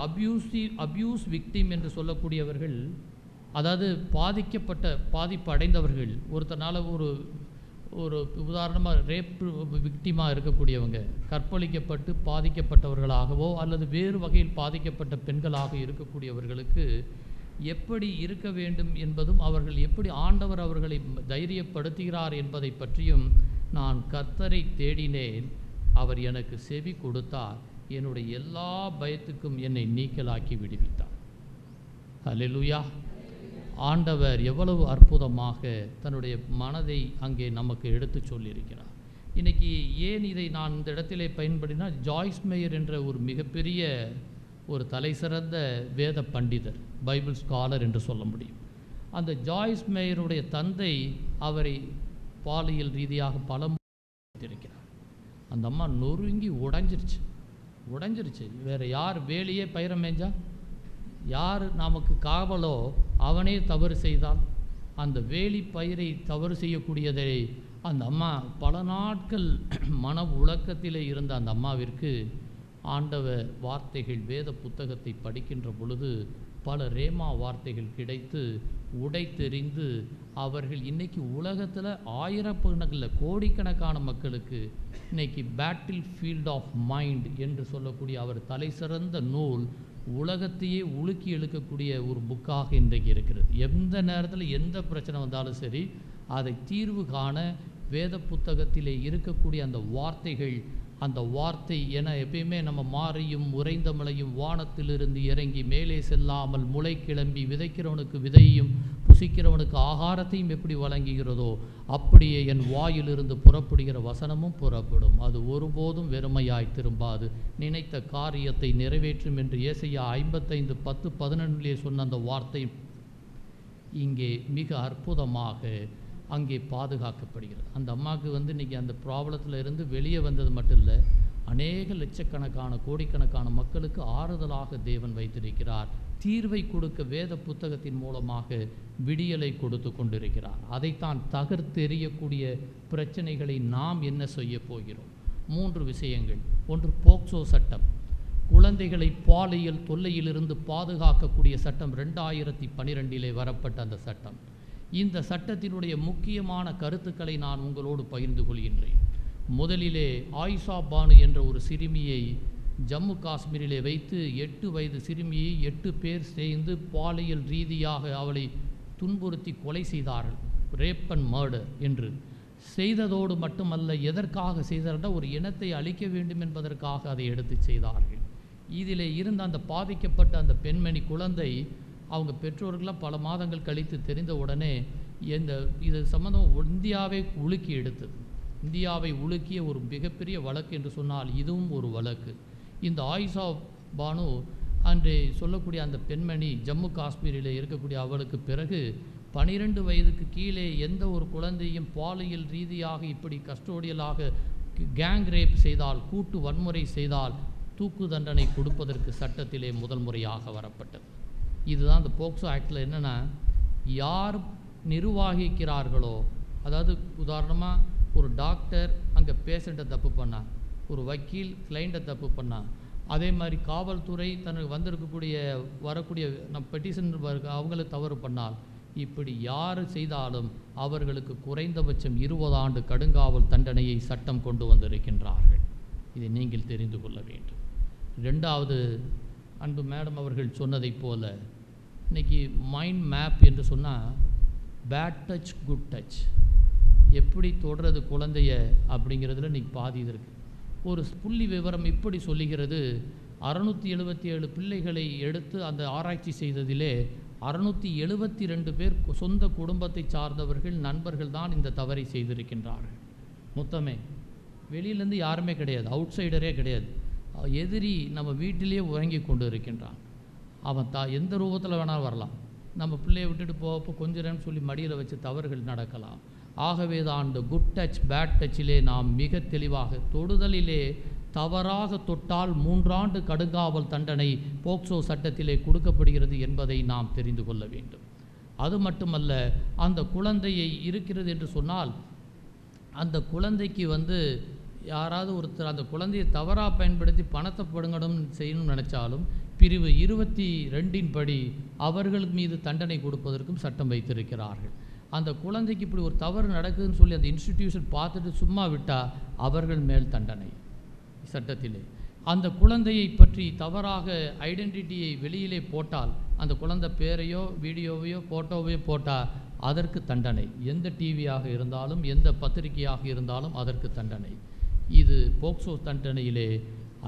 அப்யூஸ் விக்டிம் என்று சொல்லக்கூடியவர்கள், அதாவது பாதிப்பு அடைந்தவர்கள், ஒருத்தனால் ஒரு உதாரணமாக ரேப் விக்டிமாக இருக்கக்கூடியவங்க, கற்பழிக்கப்பட்டு பாதிக்கப்பட்டவர்களாகவோ அல்லது வேறு வகையில் பாதிக்கப்பட்ட பெண்களாக இருக்கக்கூடியவர்களுக்கு எப்படி இருக்க வேண்டும் என்பதும், அவர்கள் எப்படி ஆண்டவர் அவர்களை தைரியப்படுத்துகிறார் என்பதை பற்றியும் நான் கர்த்தரை தேடினேன். அவர் எனக்கு செவி கொடுத்தார், என்னுடைய எல்லா பயத்துக்கும் என்னை நீக்கலாக்கி விடுவித்தார். அல்லேலூயா. ஆண்டவர் எவ்வளவு அற்புதமாக தன்னுடைய மனதை அங்கே நமக்கு எடுத்து சொல்லியிருக்கிறார். இன்றைக்கி ஏன் இதை நான் இந்த இடத்திலே பயன்படுத்தினா, ஜாய்ஸ் மேயர் என்ற ஒரு மிகப்பெரிய ஒரு தலை சிறந்த வேத பண்டிதர், பைபிள் ஸ்காலர் என்று சொல்ல முடியும். அந்த ஜாய்ஸ் மேயருடைய தந்தை அவரை பாலியல் ரீதியாக பல இருக்கிறார். அந்த அம்மா நொறுங்கி உடைஞ்சிருச்சு. வேறு யார் வேலையே பயிர மேஞ்சா, யார் நமக்கு காவலோ அவனே தவறு செய்தால், அந்த வேலி பயிரை தவறு செய்யக்கூடியதை அந்த அம்மா பல நாட்கள் மன உலக்கத்திலே இருந்த அந்த அம்மாவிற்கு ஆண்டவர் வார்த்தைகள், வேத புத்தகத்தை படிக்கின்ற பொழுது பல ரேமா வார்த்தைகள் கிடைத்து உடைத்தெறிந்து அவர்கள் இன்றைக்கி உலகத்தில் ஆயிரக்கணக்கில் கோடிக்கணக்கான மக்களுக்கு இன்றைக்கி பேட்டில் ஃபீல்ட் ஆஃப் மைண்ட் என்று சொல்லக்கூடிய அவர் தலை சிறந்த நூல் உலகத்தையே உலுக்கி இழுக்கக்கூடிய ஒரு புக்காக இன்றைக்கு இருக்கிறது. எந்த நேரத்தில் எந்த பிரச்சனை வந்தாலும் சரி, அதை தீர்வு காண வேத புத்தகத்திலே இருக்கக்கூடிய அந்த வார்த்தைகள், அந்த வார்த்தை என எப்பயுமே நம்ம மாறியும் உறைந்த மலையும் வானத்திலிருந்து இறங்கி மேலே செல்லாமல் முளை கிளம்பி விதைக்கிறவனுக்கு விதையும் புசிக்கிறவனுக்கு ஆகாரத்தையும் எப்படி வழங்குகிறதோ அப்படியே என் வாயிலிருந்து புறப்படுகிற வசனமும் புறப்படும், அது ஒருபோதும் வெறுமையாய் திரும்பாது, நினைத்த காரியத்தை நிறைவேற்றும் என்று ஏசாயா 55:10-11 சொன்ன அந்த வார்த்தை இங்கே மிக அற்புதமாக அங்கே பாதுகாக்கப்படுகிறது. அந்த அம்மாவுக்கு இன்றைக்கி அந்த ப்ராப்ளத்தில் இருந்து வெளியே வந்தது மட்டும் இல்லை, அநேக லட்சக்கணக்கான கோடிக்கணக்கான மக்களுக்கு ஆறுதலாக தேவன் வைத்திருக்கிறார். தீர்வை கொடுக்க வேத புத்தகத்தின் மூலமாக விடியலை கொடுத்து கொண்டிருக்கிறார். அதைத்தான் தகர்த்தெறியக்கூடிய பிரச்சனைகளை நாம் என்ன செய்ய போகிறோம்? 3 விஷயங்கள். ஒன்று, போக்சோ சட்டம், குழந்தைகளை பாலியல் தொல்லையிலிருந்து பாதுகாக்கக்கூடிய சட்டம். 2012 வரப்பட்ட அந்த சட்டம். இந்த சட்டத்தினுடைய முக்கியமான கருத்துக்களை நான் உங்களோடு பகிர்ந்து கொள்கின்றேன். முதலிலே ஆயிஷா பானு என்ற ஒரு சிறுமியை ஜம்மு காஷ்மீரிலே வைத்து 8 வயது சிறுமியை 8 பேர் சேர்ந்து பாலியல் ரீதியாக அவளை துன்புறுத்தி கொலை செய்தார்கள். ரேப் அண்ட் மர்டர் என்று செய்ததோடு மட்டுமல்ல, எதற்காக செய்தார்கள்? ஒரு இனத்தை அழிக்க வேண்டும் என்பதற்காக அதை எடுத்து செய்தார்கள். இதில் இருந்த அந்த பாதிக்கப்பட்ட அந்த பெண்மணி குழந்தை அவங்க பெற்றோர்கள்லாம் பல மாதங்கள் கழித்து தெரிந்த உடனே இது சம்பந்தம் இந்தியாவை உலுக்கி எடுத்தது. இந்தியாவை உலுக்கிய ஒரு மிகப்பெரிய வழக்கு என்று சொன்னால் இதுவும் ஒரு வழக்கு. இந்த ஆயிஷா பானு அன்று சொல்லக்கூடிய அந்த பெண்மணி ஜம்மு காஷ்மீரில் இருக்கக்கூடிய அவளுக்கு பிறகு 12 வயதுக்கு கீழே எந்த ஒரு குழந்தையும் பாலியல் ரீதியாக இப்படி கஸ்டோடியலாக கேங் ரேப் செய்தால், கூட்டு வன்முறை செய்தால் தூக்கு தண்டனை கொடுப்பதற்கு சட்டத்திலே முதல் முறையாக வரப்பட்டது. இதுதான் இந்த போக்சோ ஆக்டில் என்னென்னா, யார் நிர்வகிக்கிறார்களோ அதாவது உதாரணமாக ஒரு டாக்டர் அங்கே பேஷண்ட்டை தப்பு பண்ணா, ஒரு வக்கீல் கிளைண்ட்டை தப்பு பண்ணா, அதே மாதிரி காவல்துறை தனக்கு வந்திருக்கக்கூடிய வரக்கூடிய பெட்டிஷன் அவங்கள தவறு பண்ணால், இப்படி யார் செய்தாலும் அவர்களுக்கு குறைந்தபட்சம் 20 ஆண்டு கடுங்காவல் தண்டனையை சட்டம் கொண்டு வந்திருக்கின்றார்கள். இதை நீங்கள் தெரிந்து கொள்ள வேண்டும். ரெண்டாவது, அன்பு மேடம் அவர்கள் சொன்னதைப் போல இன்றைக்கி மைண்ட் மேப் என்று சொன்னால் பேட் டச் குட் டச், எப்படி தொடுறது குழந்தைய அப்படிங்கிறதுல இன்றைக்கி பாதி இது இருக்குது. ஒரு புள்ளி விவரம் இப்படி சொல்லுகிறது, 677 பிள்ளைகளை எடுத்து அந்த ஆராய்ச்சி செய்ததிலே 672 பேர் சொந்த குடும்பத்தை சார்ந்தவர்கள் நண்பர்கள் தான் இந்த தவறை செய்திருக்கின்றார்கள். மொத்தமே வெளியிலேருந்து யாருமே கிடையாது, அவுட் சைடரே கிடையாது. எதிரி நம்ம வீட்டிலேயே உறங்கி கொண்டு இருக்கின்றான். அவன் எந்த ரூபத்தில் வேணாலும் வரலாம். நம்ம பிள்ளையை விட்டுட்டு போகப்போ கொஞ்ச நேரம் சொல்லி மடியில் வச்சு தவறுகள் நடக்கலாம். ஆகவே தான் இந்த குட் டச் பேட் டச்சிலே நாம் மிக தெளிவாக, தொடுதலிலே தவறாக தொட்டால் 3 ஆண்டு கடுங்காவல் தண்டனை போக்சோ சட்டத்திலே கொடுக்கப்படுகிறது என்பதை நாம் தெரிந்து கொள்ள வேண்டும். அது மட்டுமல்ல, அந்த குழந்தையை இருக்கிறது என்று சொன்னால் அந்த குழந்தைக்கு யாராவது ஒருத்தர் அந்த குழந்தையை தவறாக பயன்படுத்தி பணத்தை படுங்கணும் செய்யணும்னு நினச்சாலும் பிரிவு 22 படி அவர்கள் மீது தண்டனை கொடுப்பதற்கும் சட்டம் வைத்திருக்கிறார்கள். அந்த குழந்தைக்கு இப்படி ஒரு தவறு நடக்குதுன்னு சொல்லி அந்த இன்ஸ்டிடியூஷன் பார்த்துட்டு சும்மா விட்டால் அவர்கள் மேல் தண்டனை சட்டத்திலே. அந்த குழந்தையை பற்றி தவறாக ஐடென்டிட்டியை வெளியிலே போட்டால், அந்த குழந்தை பேரையோ வீடியோவையோ ஃபோட்டோவையோ போட்டால் அதற்கு தண்டனை. எந்த டிவியாக இருந்தாலும் எந்த பத்திரிகையாக இருந்தாலும் அதற்கு தண்டனை. இது போக்சோ தண்டனையிலே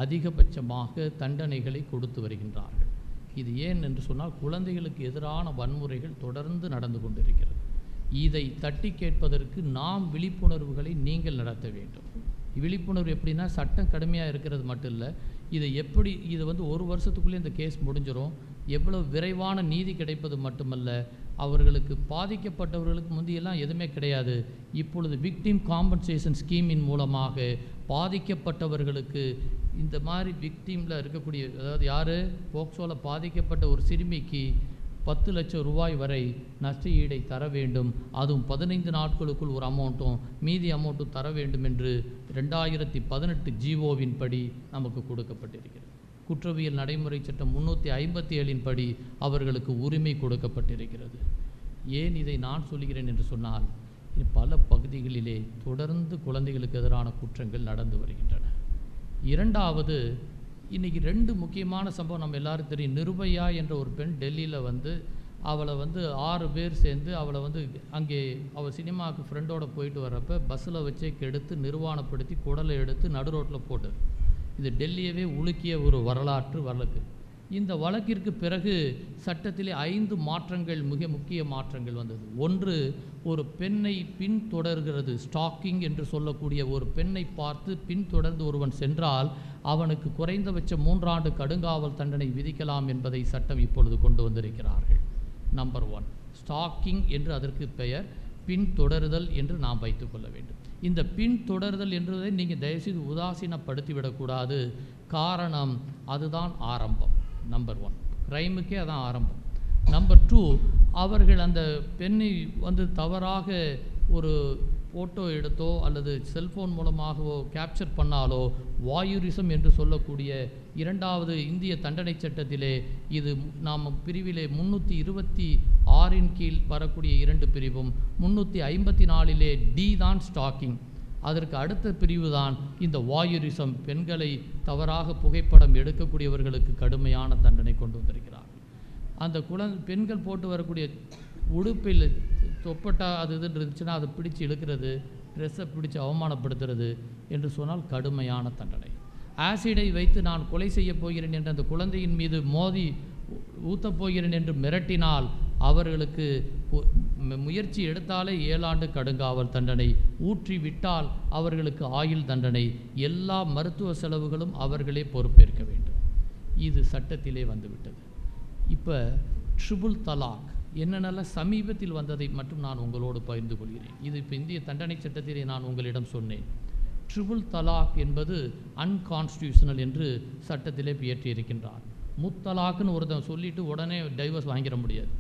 அதிகபட்சமாக தண்டனைகளை கொடுத்து வருகின்றார்கள். இது ஏன் என்று சொன்னால், குழந்தைகளுக்கு எதிரான வன்முறைகள் தொடர்ந்து நடந்து கொண்டிருக்கிறது. இதை தட்டி கேட்பதற்கு நாம் விழிப்புணர்வுகளை நீங்கள் நடத்த வேண்டும். விழிப்புணர்வு எப்படின்னா, சட்டம் கடுமையாக இருக்கிறது மட்டும் இல்லை, இதை எப்படி இது 1 வருஷத்துக்குள்ளே இந்த கேஸ் முடிஞ்சிடும், எவ்வளவு விரைவான நீதி கிடைப்பது மட்டுமல்ல, அவர்களுக்கு பாதிக்கப்பட்டவர்களுக்கு முந்தியெல்லாம் எதுவுமே கிடையாது. இப்பொழுது விக்டிம் காம்பன்சேஷன் ஸ்கீமின் மூலமாக பாதிக்கப்பட்டவர்களுக்கு இந்த மாதிரி விக்டிமில் இருக்கக்கூடிய, அதாவது யார் போக்சோவில் பாதிக்கப்பட்ட ஒரு சிறுமிக்கு 10 லட்சம் ரூபாய் வரை நஷ்ட ஈடை தர வேண்டும், அதுவும் 15 நாட்களுக்குள் ஒரு அமௌண்ட்டும் மீதி அமௌண்ட்டும் தர வேண்டும் என்று 2018 ஜிஓவின் படி நமக்கு கொடுக்கப்பட்டிருக்கிறது. குற்றவியல் நடைமுறை சட்டம் 357 படி அவர்களுக்கு உரிமை கொடுக்கப்பட்டிருக்கிறது. ஏன் இதை நான் சொல்கிறேன் என்று சொன்னால், பல பகுதிகளிலே தொடர்ந்து குழந்தைகளுக்கு எதிரான குற்றங்கள் நடந்து வருகின்றன. இரண்டாவது, இன்றைக்கி 2 முக்கியமான சம்பவம் நம்ம எல்லாரும் தெரியும். நிர்பயா என்ற ஒரு பெண் டெல்லியில் அவளை 6 பேர் சேர்ந்து அவளை அங்கே அவள் சினிமாவுக்கு ஃப்ரெண்டோடு போயிட்டு வர்றப்போ பஸ்ஸில் வச்சே கெடுத்து நிர்வாணப்படுத்தி குடலை எடுத்து நடு ரோட்டில் போட்டு, இது டெல்லியவே உலுக்கிய ஒரு வரலாற்று வழக்கு. இந்த வழக்கிற்கு பிறகு சட்டத்திலே 5 மாற்றங்கள், மிக முக்கிய மாற்றங்கள் வந்தது. ஒன்று, ஒரு பெண்ணை பின்தொடர்கிறது, ஸ்டாக்கிங் என்று சொல்லக்கூடிய ஒரு பெண்ணை பார்த்து பின்தொடர்ந்து ஒருவன் சென்றால் அவனுக்கு குறைந்தபட்சம் 3 ஆண்டு கடுங்காவல் தண்டனை விதிக்கலாம் என்பதை சட்டம் இப்பொழுது கொண்டு வந்திருக்கிறார்கள். நம்பர் 1, ஸ்டாக்கிங் என்று அதற்கு பெயர், பின்தொடருதல் என்று நாம் வைத்துக்கொள்ள வேண்டும். இந்த பின்தொடருதல் என்றதை நீங்கள் தயவுசெய்து உதாசீனப்படுத்திவிடக்கூடாது. காரணம், அதுதான் ஆரம்பம். நம்பர் 1, கிரைமுக்கே அதான் ஆரம்பம். நம்பர் 2, அவர்கள் அந்த பெண்ணை தவறாக ஒரு ஃபோட்டோ எடுத்தோ அல்லது செல்ஃபோன் மூலமாகவோ கேப்சர் பண்ணாலோ வாயுரிசம் என்று சொல்லக்கூடிய 2வது இந்திய தண்டனை சட்டத்திலே, இது நாம் பிரிவிலே 326 கீழ் வரக்கூடிய 2 பிரிவும் 354 டி தான் ஸ்டாக்கிங். அதற்கு அடுத்த பிரிவு தான் இந்த வாயுரிசம். பெண்களை தவறாக புகைப்படம் எடுக்கக்கூடியவர்களுக்கு கடுமையான தண்டனை கொண்டு வந்திருக்கிறார். அந்த பெண்கள் போட்டு வரக்கூடிய உடுப்பில் தொப்பட்டா அது இதுன்னு இருந்துச்சுன்னா அதை பிடிச்சி இழுக்கிறது, ட்ரெஸ்ஸை பிடிச்சி அவமானப்படுத்துறது என்று சொன்னால் கடுமையான தண்டனை. ஆசிடை வைத்து நான் கொலை செய்ய போகிறேன் என்று அந்த குழந்தையின் மீது மோதி ஊற்றப் போகிறேன் என்று மிரட்டினால் அவர்களுக்கு முயற்சி எடுத்தாலே 7 ஆண்டு கடுங்காவல் தண்டனை, ஊற்றி விட்டால் அவர்களுக்கு ஆயுள் தண்டனை, எல்லா மருத்துவ செலவுகளும் அவர்களே பொறுப்பேற்க வேண்டும். இது சட்டத்திலே வந்துவிட்டது. இப்போ ட்ரிபிள் தலாக் என்னென்னலாம் சமீபத்தில் வந்ததை மட்டும் நான் உங்களோடு பகிர்ந்து கொள்கிறேன். இது இப்போ இந்திய தண்டனை சட்டத்திலே நான் உங்களிடம் சொன்னேன். ட்ரிபிள் தலாக் என்பது அன்கான்ஸ்டியூஷனல் என்று சட்டத்திலே இயற்றியிருக்கின்றார். முத்தலாக்குன்னு ஒருத்தன் சொல்லிவிட்டு உடனே டைவர்ஸ் வாங்கிட முடியாது.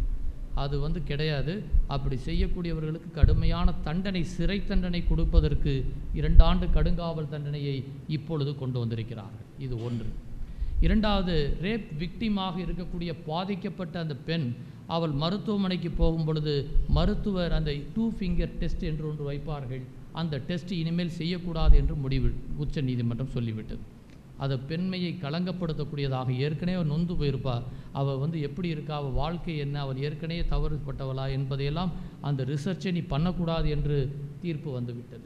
அது கிடையாது. அப்படி செய்யக்கூடியவர்களுக்கு கடுமையான தண்டனை, சிறை தண்டனை கொடுப்பதற்கு 2 ஆண்டு கடுங்காவல் தண்டனையை இப்பொழுது கொண்டு வந்திருக்கிறார்கள். இது ஒன்று. இரண்டாவது, ரேப் விக்டிமாக இருக்கக்கூடிய பாதிக்கப்பட்ட அந்த பெண் அவள் மருத்துவமனைக்கு போகும் பொழுது மருத்துவர் அந்த 2 ஃபிங்கர் டெஸ்ட் என்று ஒன்று வைப்பார்கள். அந்த டெஸ்ட் இனிமேல் செய்யக்கூடாது என்று உச்ச நீதிமன்றம் சொல்லிவிட்டது. அதை பெண்மையை களங்கப்படுத்தக்கூடியதாக, ஏற்கனவே நொந்து போயிருப்பா, அவள் எப்படி இருக்கா, அவள் வாழ்க்கை என்ன, அவள் ஏற்கனவே தவறுபட்டவளா என்பதையெல்லாம் அந்த ரிசர்ச்சை நீ பண்ணக்கூடாது என்று தீர்ப்பு வந்துவிட்டது.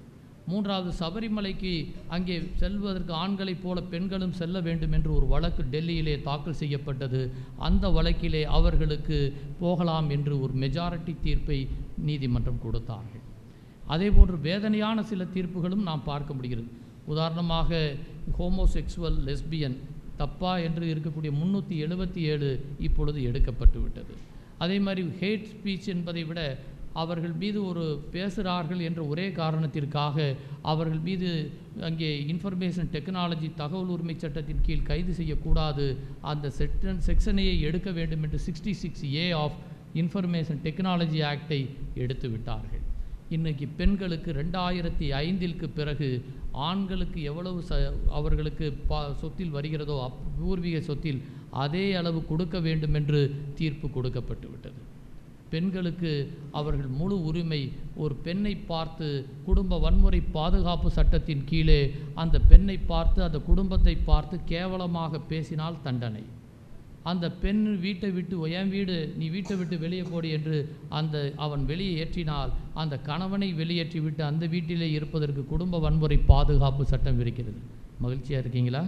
மூன்றாவது, சபரிமலைக்கு அங்கே செல்வதற்கு ஆண்களைப் போல பெண்களும் செல்ல வேண்டும் என்று ஒரு வழக்கு டெல்லியிலே தாக்கல் செய்யப்பட்டது. அந்த வழக்கிலே அவர்களுக்கு போகலாம் என்று ஒரு மெஜாரிட்டி தீர்ப்பை நீதிமன்றம் கொடுத்தார்கள். அதேபோன்று வேதனையான சில தீர்ப்புகளும் நாம் பார்க்க முடிகிறது. உதாரணமாக ஹோமோசெக்சுவல், லெஸ்பியன் தப்பா என்று இருக்கக்கூடிய 377 இப்பொழுது எடுக்கப்பட்டு விட்டது. அதே மாதிரி ஹேட் ஸ்பீச் என்பதை விட அவர்கள் மீது ஒரு பேசுகிறார்கள் என்ற ஒரே காரணத்திற்காக அவர்கள் மீது அங்கே இன்ஃபர்மேஷன் டெக்னாலஜி தகவல் உரிமை சட்டத்தின் கீழ் கைது செய்யக்கூடாது, அந்த செக்ஷனையை எடுக்க வேண்டும் என்று 66A ஆஃப் இன்ஃபர்மேஷன் டெக்னாலஜி ஆக்டை எடுத்து விட்டார்கள். இன்றைக்கி பெண்களுக்கு 2005க்கு பிறகு ஆண்களுக்கு எவ்வளவு அவர்களுக்கு சொத்தில் வருகிறதோ பூர்வீக சொத்தில் அதே அளவு கொடுக்க வேண்டும் என்று தீர்ப்பு கொடுக்கப்பட்டு விட்டது. பெண்களுக்கு அவர்கள் முழு உரிமை. ஒரு பெண்ணை பார்த்து குடும்ப வன்முறை பாதுகாப்பு சட்டத்தின் கீழே அந்த பெண்ணை பார்த்து அந்த குடும்பத்தை பார்த்து கேவலமாக பேசினால் தண்டனை. அந்த பெண் வீட்டை விட்டு, என் வீடு, நீ வீட்டை விட்டு வெளியே போடி என்று அவன் வெளியே ஏற்றினால் அந்த கணவனை வெளியேற்றி விட்டு அந்த வீட்டிலே இருப்பதற்கு குடும்ப வன்முறை பாதுகாப்பு சட்டம் இருக்கிறது. மகிழ்ச்சியாக இருக்கீங்களா?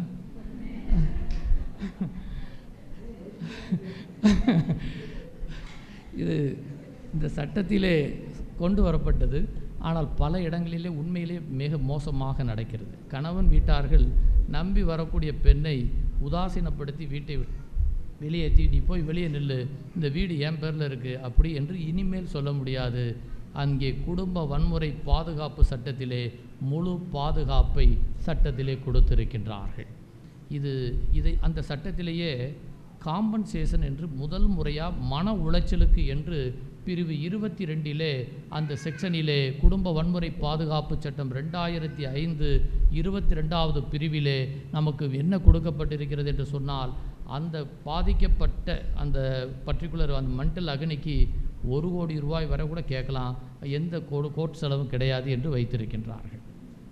இது இந்த சட்டத்திலே கொண்டு வரப்பட்டது. ஆனால் பல இடங்களிலே உண்மையிலே மிக மோசமாக நடக்கிறது. கணவன் வீட்டார்கள் நம்பி வரக்கூடிய பெண்ணை உதாசீனப்படுத்தி வீட்டை வெளியேற்றி, நீ போய் வெளியே நில்லு, இந்த வீடு என் பேரில் இருக்குது அப்படி என்று இனிமேல் சொல்ல முடியாது. அங்கே குடும்ப வன்முறை பாதுகாப்பு சட்டத்திலே முழு பாதுகாப்பை சட்டத்திலே கொடுத்திருக்கின்றார்கள். இதை அந்த சட்டத்திலேயே காம்பன்சேஷன் என்று முதல் முறையாக மன உளைச்சலுக்கு என்று பிரிவு 22 அந்த செக்ஷனிலே குடும்ப வன்முறை பாதுகாப்பு சட்டம் 2005 22வது பிரிவிலே நமக்கு என்ன கொடுக்கப்பட்டிருக்கிறது என்று சொன்னால், அந்த பாதிக்கப்பட்ட அந்த பர்டிகுலர் அந்த மென்டல் அகனிக்கு 1 கோடி ரூபாய் வரை கூட கேட்கலாம், எந்த கோர்ட் செலவும் கிடையாது என்று வைத்திருக்கின்றார்கள்.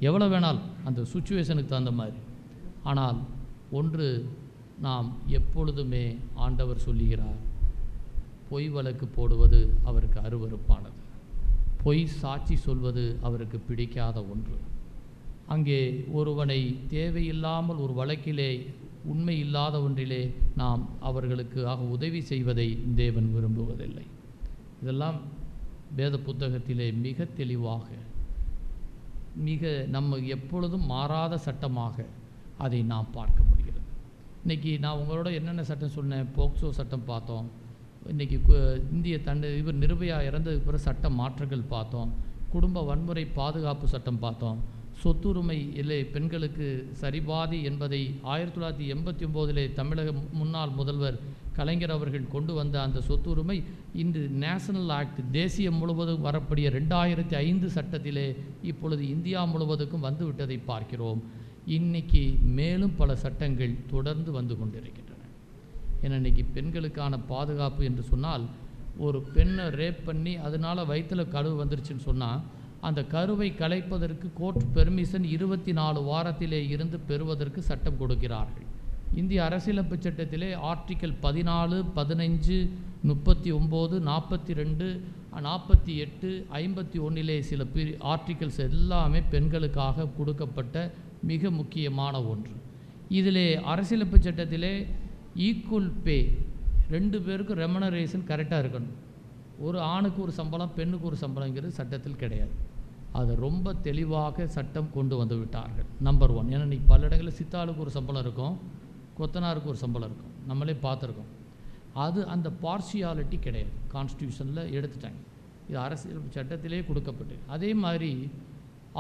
எவ்வளோ வேணாலும் அந்த சுச்சுவேஷனுக்கு தகுந்த மாதிரி. ஆனால் ஒன்று நாம் எப்பொழுதுமே ஆண்டவர் சொல்லுகிறார், பொய் வழக்கு போடுவது அவருக்கு அருவருப்பானது, பொய் சாட்சி சொல்வது அவருக்கு பிடிக்காத ஒன்று. அங்கே ஒருவனை தேவையில்லாமல் ஒரு வழக்கிலே உண்மை இல்லாத ஒன்றிலே நாம் அவர்களுக்கு உதவி செய்வதை தேவன் விரும்புவதில்லை. இதெல்லாம் வேத புத்தகத்திலே மிக தெளிவாக, மிக நம்ம எப்பொழுதும் மாறாத சட்டமாக அதை நாம் பார்க்க முடிகிறது. இன்றைக்கி நான் உங்களோட என்னென்ன சட்டம் சொன்னேன், போக்சோ சட்டம் பார்த்தோம், இன்றைக்கி இந்திய இவர் நிர்பயா இறந்ததுக்கு பிறகு சட்ட மாற்றங்கள் பார்த்தோம், குடும்ப வன்முறை பாதுகாப்பு சட்டம் பார்த்தோம், சொத்துரிமை இல்லை பெண்களுக்கு சரிபாதி என்பதை 1989 தமிழக முன்னாள் முதல்வர் கலைஞர் அவர்கள் கொண்டு வந்த அந்த சொத்துரிமை இன்று நேஷனல் ஆக்ட் தேசியம் முழுவதும் வரக்கூடிய 2005 சட்டத்திலே இப்பொழுது இந்தியா முழுவதுக்கும் வந்துவிட்டதை பார்க்கிறோம். இன்னைக்கு மேலும் பல சட்டங்கள் தொடர்ந்து வந்து கொண்டிருக்கின்றன. ஏன்னா இன்றைக்கி பெண்களுக்கான பாதுகாப்பு என்று சொன்னால், ஒரு பெண்ணை ரேப் பண்ணி அதனால் வயிற்றில் கரு வந்துருச்சுன்னு சொன்னால் அந்த கருவை கலைப்பதற்கு கோர்ட் பெர்மிஷன் 24 வாரத்திலே இருந்து பெறுவதற்கு சட்டம் கொடுக்கிறார்கள். இந்திய அரசியலமைப்பு சட்டத்திலே ஆர்டிக்கல் 14, 15, 39, 42, 48, 51 சில ஆர்டிக்கல்ஸ் எல்லாமே பெண்களுக்காக கொடுக்கப்பட்ட மிக முக்கியமான ஒன்று. இதிலே அரசியலமைப்பு சட்டத்திலே ஈக்குவல் பே, 2 பேருக்கும் ரெமனரேஷன் கரெக்டாக இருக்கணும். ஒரு ஆணுக்கு ஒரு சம்பளம் பெண்ணுக்கு ஒரு சம்பளங்கிறது சட்டத்தில் கிடையாது. அதை ரொம்ப தெளிவாக சட்டம் கொண்டு வந்து விட்டார்கள். நம்பர் 1. ஏன்னா இன்றைக்கி பல இடங்களில் சித்தாளுக்கு ஒரு சம்பளம் இருக்கும், கொத்தனாருக்கு ஒரு சம்பளம் இருக்கும், நம்மளே பார்த்துருக்கோம். அது அந்த பார்ஷியாலிட்டி கிடையாது, கான்ஸ்டியூஷனில் எடுத்துட்டாங்க. இது அரசியல் சட்டத்திலே கொடுக்கப்பட்டு. அதே மாதிரி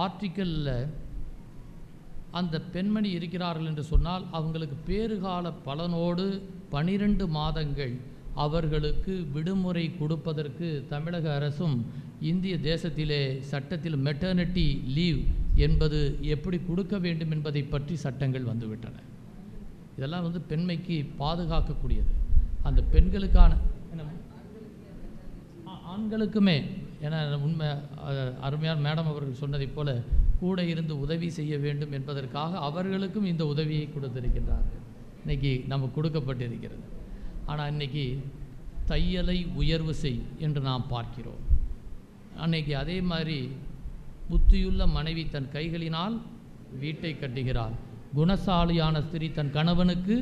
ஆர்டிக்கலில் அந்த பெண்மணி இருக்கிறார்கள் என்று சொன்னால் அவங்களுக்கு பேறுகால பலனோடு 12 மாதங்கள் அவர்களுக்கு விடுமுறை கொடுப்பதற்கு தமிழக அரசும் இந்திய தேசத்திலே சட்டத்தில் மெட்டர்னிட்டி லீவ் என்பது எப்படி கொடுக்க வேண்டும் என்பதை பற்றி சட்டங்கள் வந்துவிட்டன. இதெல்லாம் வந்து பெண்மைக்கு பாதுகாக்கக்கூடியது. அந்த பெண்களுக்கான ஆண்களுக்குமே, ஏன்னா உண்மை அருமையான மேடம் அவர்கள் சொன்னதைப் போல கூட இருந்து உதவி செய்ய வேண்டும் என்பதற்காக அவர்களுக்கும் இந்த உதவியை கொடுத்திருக்கின்றார்கள். இன்றைக்கி நம்ம கொடுக்கப்பட்டிருக்கிறது. ஆனால் இன்றைக்கி தையலை உயர்வு செய் என்று நாம் பார்க்கிறோம். அன்றைக்கி அதே மாதிரி புத்தியுள்ள மனைவி தன் கைகளினால் வீட்டை கட்டுகிறாள். குணசாலியான ஸ்திரீ தன் கணவனுக்கு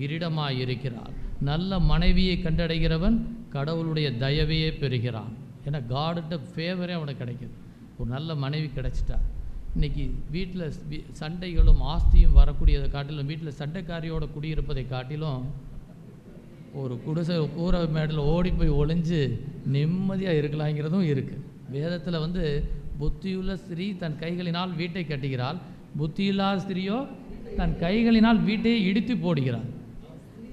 கிரீடமாய் இருக்கிறாள். நல்ல மனைவியை கண்டடைகிறவன் கடவுளுடைய தயவையே பெறுகிறான். ஏன்னா காடுகிட்ட ஃபேவரே அவனுக்கு கிடைக்குது. ஒரு நல்ல மனைவி கிடைச்சிட்டா. இன்றைக்கி வீட்டில் சண்டைகளும் ஆஸ்தியும் வரக்கூடியதை காட்டிலும், வீட்டில் சண்டைக்காரியோட குடியிருப்பதை காட்டிலும் ஒரு குடிசை கூரை மேடில் ஓடி போய் ஒளிஞ்சு நிம்மதியாக இருக்கலாங்கிறதும் இருக்குது. வேதத்தில் வந்து புத்தியுள்ள ஸ்திரீ தன் கைகளினால் வீட்டை கட்டுகிறாள், புத்தியில்லாத ஸ்திரீயோ தன் கைகளினால் வீட்டை இடித்து போடுகிறாள்.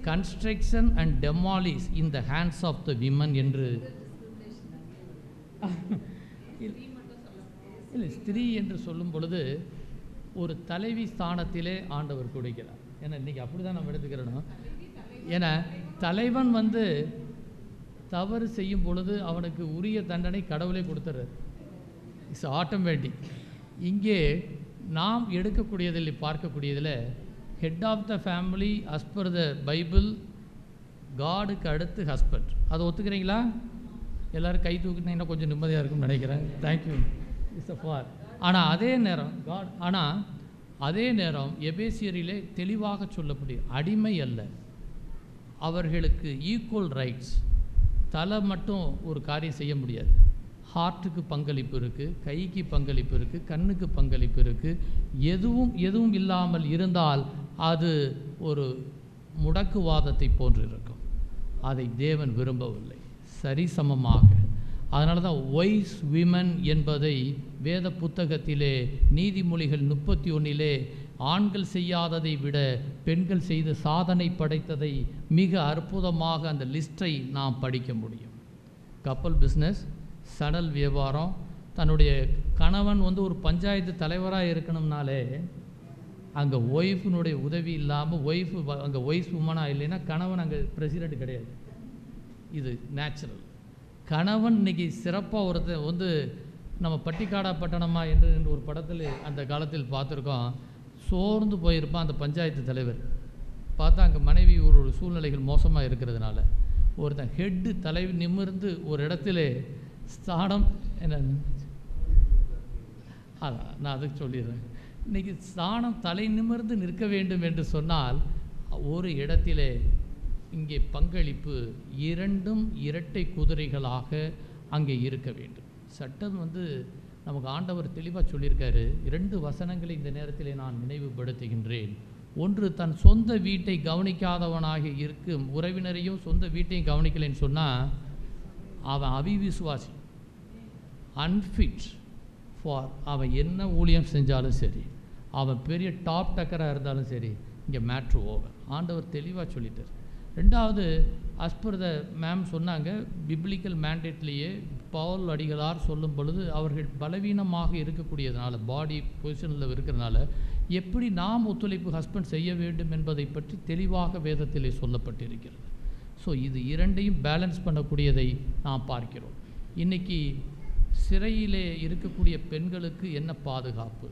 Construction and demolish in the hands of the women என்று இல்லை, ஸ்திரீ என்று சொல்லும் பொழுது ஒரு தலைவி ஸ்தானத்திலே ஆண்டவர் கொடுக்கிறார். ஏன்னா இன்றைக்கி அப்படி தான் நம்ம எடுத்துக்கிறோம். ஏன்னா தலைவன் வந்து தவறு செய்யும் பொழுது அவனுக்கு உரிய தண்டனை கடவுளே கொடுத்துறாரு. It's automatic. இங்கே நாம் எடுக்கக்கூடியதில் பார்க்கக்கூடியதில் head of the family as per the Bible காடுக்கு அடுத்து ஹஸ்பண்ட். அதை ஒத்துக்கிறீங்களா? எல்லோரும் கை தூக்கினீங்கன்னா கொஞ்சம் நிம்மதியாக இருக்கும்னு நினைக்கிறேன். Thank you it's a for. ஆனால் அதே நேரம் எபேசியரிலே தெளிவாக சொல்லப்படும் அடிமை அல்ல, அவர்களுக்கு ஈக்குவல் ரைட்ஸ். தலை மட்டும் ஒரு காரியம் செய்ய முடியாது. ஹார்ட்டுக்கு பங்களிப்பு இருக்குது, கைக்கு பங்களிப்பு இருக்குது, கண்ணுக்கு பங்களிப்பு இருக்குது. எதுவும் இல்லாமல் இருந்தால் அது ஒரு முடக்குவாதத்தை போன்று இருக்கும். அதை தேவன் விரும்பவில்லை. சரிசமமாக. அதனால தான் ஒய்ஸ் விமன் என்பதை வேத புத்தகத்திலே நீதிமொழிகள் 31 ஆண்கள் செய்யாததை விட பெண்கள் செய்து சாதனை படைத்ததை மிக அற்புதமாக அந்த லிஸ்ட்டை நாம் படிக்க முடியும். கப்பல் பிஸ்னஸ், சணல் வியாபாரம், தன்னுடைய கணவன் வந்து ஒரு பஞ்சாயத்து தலைவராக இருக்கணும்னாலே அங்கே ஒய்ஃபினுடைய உதவி இல்லாமல் அங்கே ஒய்ஃப் உமனாக இல்லைன்னா கணவன் அங்கே பிரசிடெண்ட் கிடையாது. இது நேச்சுரல். கணவன் இன்றைக்கி சிறப்பாக ஒருத்தர் வந்து நம்ம பட்டிக்காடா பட்டணமா என்று ஒரு படத்தில் அந்த காலத்தில் பார்த்துருக்கோம். சோர்ந்து போயிருப்பான் அந்த பஞ்சாயத்து தலைவர். பார்த்தா அங்கே மனைவி ஒரு சூழ்நிலைகள் மோசமாக இருக்கிறதுனால ஒருத்தன் ஹெட்டு தலைவி நிமிர்ந்து ஒரு இடத்துல ஸ்தானம் என்ன நான் அதுக்கு சொல்லிடுறேன். இன்றைக்கி ஸ்தானம் தலை நிமிர்ந்து நிற்க வேண்டும் என்று சொன்னால் ஒரு இடத்திலே இங்கே பங்களிப்பு இரண்டும் இரட்டை குதிரைகளாக அங்கே இருக்க வேண்டும். சட்டம் வந்து நமக்கு ஆண்டவர் தெளிவாக சொல்லியிருக்காரு. 2 வசனங்களை இந்த நேரத்தில் நான் நினைவுபடுத்துகின்றேன். ஒன்று, தன் சொந்த வீட்டை கவனிக்காதவனாக இருக்கும் உறவினரையும் சொந்த வீட்டையும் கவனிக்கலைன்னு சொன்னால் அவன் அவிவிசுவாசி, அன்ஃபிட் ஃபார். அவன் என்ன ஊழியம் செஞ்சாலும் சரி, அவன் பெரிய டாப் டக்கராக இருந்தாலும் சரி, இங்கே மேட்ரு ஓவர். ஆண்டவர் தெளிவாக சொல்லிட்டார். 2வது, அஸ்பர் த மேம் சொன்னாங்க, பிப்ளிக்கல் மேண்டேட்லேயே பவுல் அடிகளார் சொல்லும் பொழுது அவர்கள் பலவீனமாக இருக்கக்கூடியதுனால, பாடி பொசிஷனில் இருக்கிறதுனால எப்படி நாம் ஒத்துழைப்பு ஹஸ்பண்ட் செய்ய வேண்டும் என்பதை பற்றி தெளிவாக வேதத்திலே சொல்லப்பட்டிருக்கிறது. ஸோ இது இரண்டையும் பேலன்ஸ் பண்ணக்கூடியதை நாம் பார்க்கிறோம். இன்றைக்கி சிறையிலே இருக்கக்கூடிய பெண்களுக்கு என்ன பாதுகாப்பு,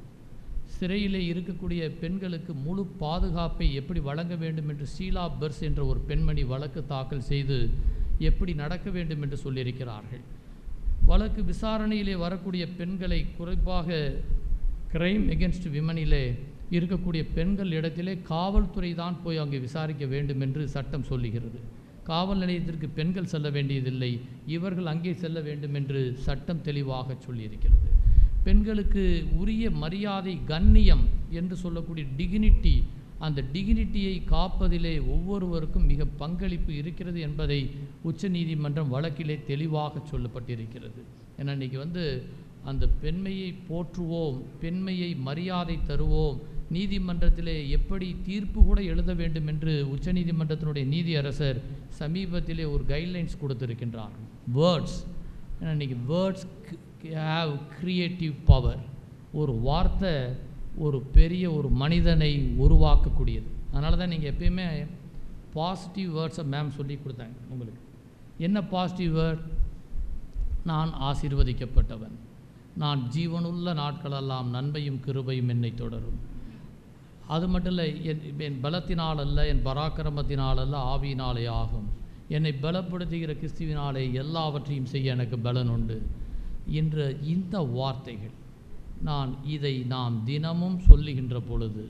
சிறையிலே இருக்கக்கூடிய பெண்களுக்கு முழு பாதுகாப்பை எப்படி வழங்க வேண்டும் என்று ஷீலா பெர்ஸ் என்ற ஒரு பெண்மணி வழக்கு தாக்கல் செய்து எப்படி நடக்க வேண்டும் என்று சொல்லியிருக்கிறார்கள். வழக்கு விசாரணையிலே வரக்கூடிய பெண்களை, குறிப்பாக கிரைம் எகென்ஸ்ட் விமனிலே இருக்கக்கூடிய பெண்கள் இடத்திலே காவல்துறை தான் போய் அங்கே விசாரிக்க வேண்டும் என்று சட்டம் சொல்லுகிறது. காவல் நிலையத்திற்கு பெண்கள் செல்ல வேண்டியதில்லை, இவர்கள் அங்கே செல்ல வேண்டும் என்று சட்டம் தெளிவாக சொல்லியிருக்கிறது. பெண்களுக்கு உரிய மரியாதை, கண்ணியம் என்று சொல்லக்கூடிய டிக்னிட்டி, அந்த டிக்னிட்டியை காப்பதிலே ஒவ்வொருவருக்கும் மிக பங்களிப்பு இருக்கிறது என்பதை உச்சநீதிமன்றம் வழக்கிலே தெளிவாக சொல்லப்பட்டிருக்கிறது. ஏன்னா இன்றைக்கி அந்த பெண்மையை போற்றுவோம், பெண்மையை மரியாதை தருவோம் நீதிமன்றத்திலே எப்படி தீர்ப்பு கூட எழுத வேண்டும் என்று உச்சநீதிமன்றத்தினுடைய நீதியரசர் சமீபத்திலே ஒரு கைட்லைன்ஸ் கொடுத்திருக்கின்றார். வேர்ட்ஸ், ஏன்னா இன்றைக்கி வேர்ட்ஸ் ஹேவ் கிரியேட்டிவ் பவர். ஒரு வார்த்தை ஒரு பெரிய ஒரு மனிதனை உருவாக்கக்கூடியது. அதனால தான் நீங்கள் எப்பயுமே பாசிட்டிவ் வேர்ட்ஸை மேம் சொல்லி கொடுத்தாங்க உங்களுக்கு. என்ன பாசிட்டிவ் வேர்ட்? நான் ஆசீர்வதிக்கப்பட்டவன், நான் ஜீவனுள்ள நாட்களெல்லாம் நன்மையும் கிருபையும் என்னை தொடரும். அது மட்டும் இல்லை, என் பலத்தினால் அல்ல, என் பராக்கிரமத்தினால் அல்ல, ஆவியினாலே ஆகும். என்னை பலப்படுத்துகிற கிறிஸ்துவினாலே எல்லாவற்றையும் செய்ய எனக்கு பலன் உண்டு என்ற இந்த வார்த்தைகள், இதை நாம் தினமும் சொல்லுகின்ற பொழுது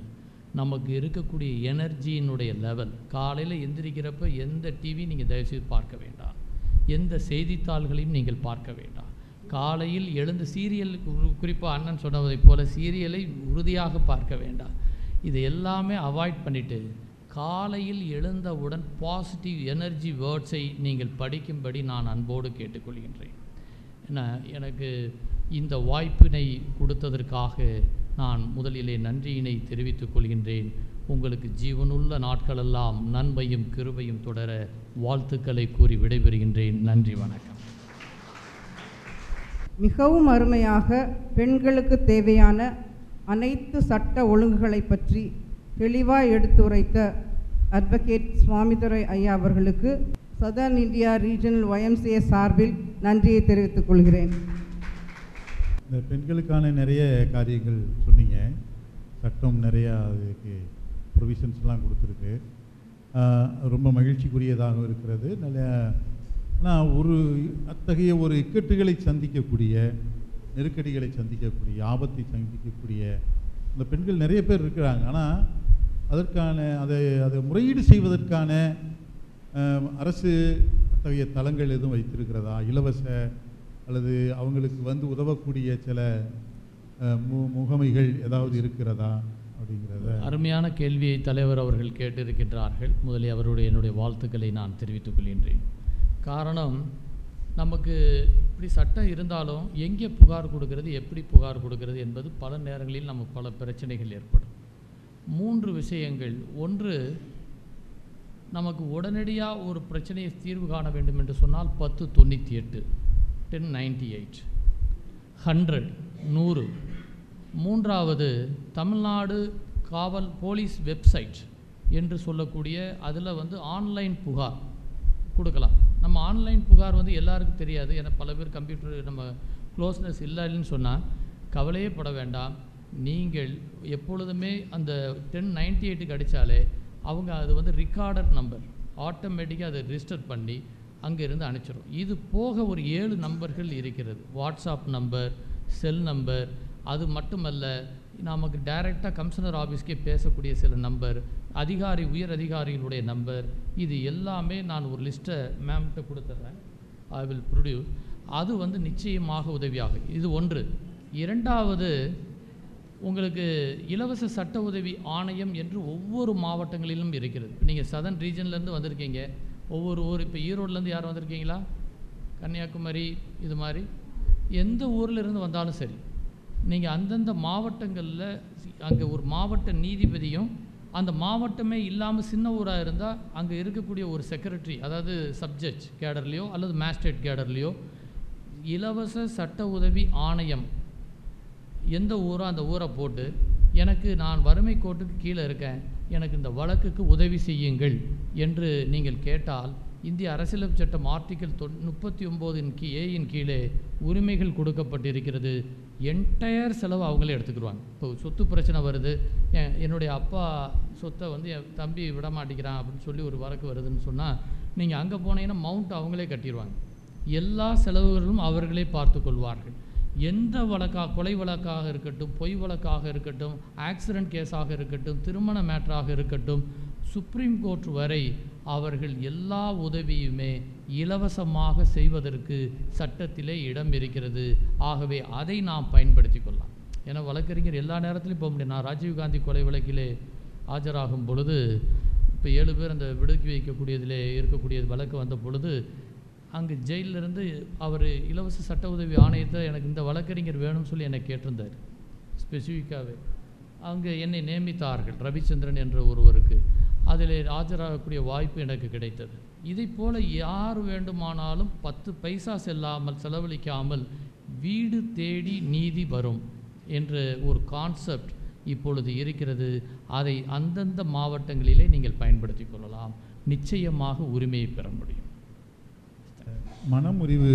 நமக்கு இருக்கக்கூடிய எனர்ஜியினுடைய லெவல், காலையில் எந்திரிக்கிறப்ப எந்த டிவி நீங்கள் தயவுசெய்து பார்க்க வேண்டாம், எந்த செய்தித்தாள்களையும் நீங்கள் பார்க்க வேண்டாம். காலையில் எழுந்து சீரியல், குறிப்பாக அண்ணன் சொன்னதைப் போல சீரியலை உறுதியாக பார்க்க வேண்டாம். இது எல்லாமே அவாய்ட் பண்ணிவிட்டு காலையில் எழுந்தவுடன் பாசிட்டிவ் எனர்ஜி வேர்ட்ஸை நீங்கள் படிக்கும்படி நான் அன்போடு கேட்டுக்கொள்கின்றேன். ஏன்னா எனக்கு இந்த வாய்ப்பினை கொடுத்ததற்காக நான் முதலிலே நன்றியினை தெரிவித்துக் கொள்கின்றேன். உங்களுக்கு ஜீவனுள்ள நாட்களெல்லாம் நன்மையும் கிருபையும் தொடர வாழ்த்துக்களை கூறி விடைபெறுகின்றேன். நன்றி, வணக்கம். மிகவும் அருமையாக பெண்களுக்கு தேவையான அனைத்து சட்ட ஒழுங்குகளை பற்றி தெளிவாக எடுத்துரைத்த அட்வொகேட் சுவாமிதுரை ஐயா அவர்களுக்கு சதர்ன் இந்தியா ரீஜனல் YMCA சார்பில் நன்றியை தெரிவித்துக் கொள்கிறேன். இந்த பெண்களுக்கான நிறைய காரியங்கள் சொன்னீங்க. சட்டம் நிறையா அதுக்கு ப்ரொவிஷன்ஸ்லாம் கொடுத்துருக்கு. ரொம்ப மகிழ்ச்சிக்குரியதாக இருக்கிறது. நல்ல, ஆனால் அத்தகைய ஒரு இக்கட்டுகளை சந்திக்கக்கூடிய, நெருக்கடிகளை சந்திக்கக்கூடிய, ஆபத்தை சந்திக்கக்கூடிய இந்த பெண்கள் நிறைய பேர் இருக்கிறாங்க. ஆனால் அதற்கான அதை முறையீடு செய்வதற்கான அரசு அத்தகைய தளங்கள் எதுவும் வைத்திருக்கிறதா? இலவச அல்லது அவங்களுக்கு உதவக்கூடிய சில முகமைகள் ஏதாவது இருக்கிறதா அப்படிங்கிறத. அருமையான கேள்வியை தலைவர் அவர்கள் கேட்டிருக்கின்றார்கள். முதலில் என்னுடைய வாழ்த்துக்களை நான் தெரிவித்துக் கொள்கின்றேன். காரணம், நமக்கு இப்படி சட்டம் இருந்தாலும் எங்கே புகார் கொடுக்கிறது, எப்படி புகார் கொடுக்கிறது என்பது பல நேரங்களில் நமக்கு பல பிரச்சனைகள் ஏற்படும். 3 விஷயங்கள். ஒன்று, நமக்கு உடனடியாக ஒரு பிரச்சனையை தீர்வு காண வேண்டும் என்று சொன்னால் 1098, 1098, 100, 100. மூன்றாவது, தமிழ்நாடு காவல் போலீஸ் வெப்சைட் என்று சொல்லக்கூடிய அதில் ஆன்லைன் புகார் கொடுக்கலாம். நம்ம ஆன்லைன் புகார் எல்லாருக்கும் தெரியாது. ஏன்னா பல பேர் கம்ப்யூட்டர் நம்ம க்ளோஸ்னஸ் இல்லைன்னு சொன்னால் கவலையே பட வேண்டாம். நீங்கள் எப்பொழுதுமே அந்த 1098க்கு அடித்தாலே அவங்க அது ரிகார்டர் நம்பர் ஆட்டோமேட்டிக்காக அதை ரிஜிஸ்டர் பண்ணி அங்கேருந்து அனுப்பிச்சிடும். இது போக ஒரு 7 நம்பர்கள் இருக்கிறது. WhatsApp number, cell number. அது மட்டுமல்ல, நமக்கு டைரெக்டாக கமிஷனர் ஆஃபீஸ்க்கே பேசக்கூடிய சில நம்பர், உயர் அதிகாரிகளுடைய நம்பர். இது எல்லாமே நான் ஒரு லிஸ்ட்டை மேம்கிட்ட கொடுத்துட்றேன். I will produce. அது நிச்சயமாக உதவியாகும். இது ஒன்று. இரண்டாவது, உங்களுக்கு இலவச சட்ட உதவி ஆணையம் என்று ஒவ்வொரு மாவட்டங்களிலும் இருக்கிறது. இப்போ நீங்கள் சதர்ன் ரீஜன்லேருந்து வந்திருக்கீங்க, ஒவ்வொரு ஊர், இப்போ ஈரோட்லேருந்து யாரும் வந்திருக்கீங்களா, கன்னியாகுமரி, இது மாதிரி எந்த ஊரில் இருந்து வந்தாலும் சரி, நீங்கள் அந்தந்த மாவட்டங்களில் அங்கே ஒரு மாவட்ட நீதிபதியும், அந்த மாவட்டமே இல்லாமல் சின்ன ஊராக இருந்தால் அங்கே இருக்கக்கூடிய ஒரு செக்ரட்டரி, அதாவது சப்ஜட்ஜ் கேடர்லேயோ அல்லது மேஜிஸ்ட்ரேட் கேடர்லேயோ இலவச சட்ட உதவி ஆணையம் எந்த ஊரோ அந்த ஊரை போட்டு, எனக்கு நான் வறுமை கோட்டுக்கு கீழே இருக்கேன், எனக்கு இந்த வழக்குக்கு உதவி செய்யுங்கள் என்று நீங்கள் கேட்டால், இந்திய அரசியலமைப்பு சட்டம் ஆர்டிக்கல் 39A கீழே உரிமைகள் கொடுக்கப்பட்டிருக்கிறது. என்டையர் செலவு அவங்களே எடுத்துக்கிடுவாங்க. இப்போ சொத்து பிரச்சனை வருது, என்னுடைய அப்பா சொத்தை என் தம்பி விட மாட்டேங்கிறான் அப்படின்னு சொல்லி ஒரு வழக்கு வருதுன்னு சொன்னால், நீங்கள் அங்கே போனீங்கன்னா மவுண்ட் அவங்களே கட்டிடுவாங்க. எல்லா செலவுகளும் அவர்களே பார்த்து கொள்வார்கள். எந்த வழக்காக, கொலை வழக்காக இருக்கட்டும், பொய் வழக்காக இருக்கட்டும், ஆக்சிடெண்ட் கேஸாக இருக்கட்டும், திருமண மேட்டராக இருக்கட்டும், சுப்ரீம் கோர்ட் வரை அவர்கள் எல்லா உதவியுமே இலவசமாக செய்வதற்கு சட்டத்திலே இடம் இருக்கிறது. ஆகவே அதை நாம் பயன்படுத்தி கொள்ளலாம். ஏன்னா வழக்கறிஞர் எல்லா நேரத்திலையும் போக முடியும். நான் ராஜீவ்காந்தி கொலை வழக்கிலே ஆஜராகும் பொழுது, இப்போ 7 பேர் அந்த விடுக்கி வைக்கக்கூடியதிலே இருக்கக்கூடிய வழக்கு வந்த பொழுது, அங்கே ஜெயிலிருந்து அவர் இலவச சட்ட உதவி ஆணையத்தை எனக்கு இந்த வழக்கறிஞர் வேணும்னு சொல்லி என்னை கேட்டிருந்தார் ஸ்பெசிஃபிக்காகவே. அங்கே என்னை நியமித்தார்கள், ரவிச்சந்திரன் என்ற ஒருவருக்கு. அதில் ஆஜராகக்கூடிய வாய்ப்பு எனக்கு கிடைத்தது. இதை போல் யார் வேண்டுமானாலும் 10 பைசா செலவழிக்காமல் வீடு தேடி நீதி வரும் என்ற ஒரு கான்செப்ட் இப்பொழுது இருக்கிறது. அதை அந்தந்த மாவட்டங்களிலே நீங்கள் பயன்படுத்தி கொள்ளலாம். நிச்சயமாக உரிமையை பெற முடியும். மனமுறிவு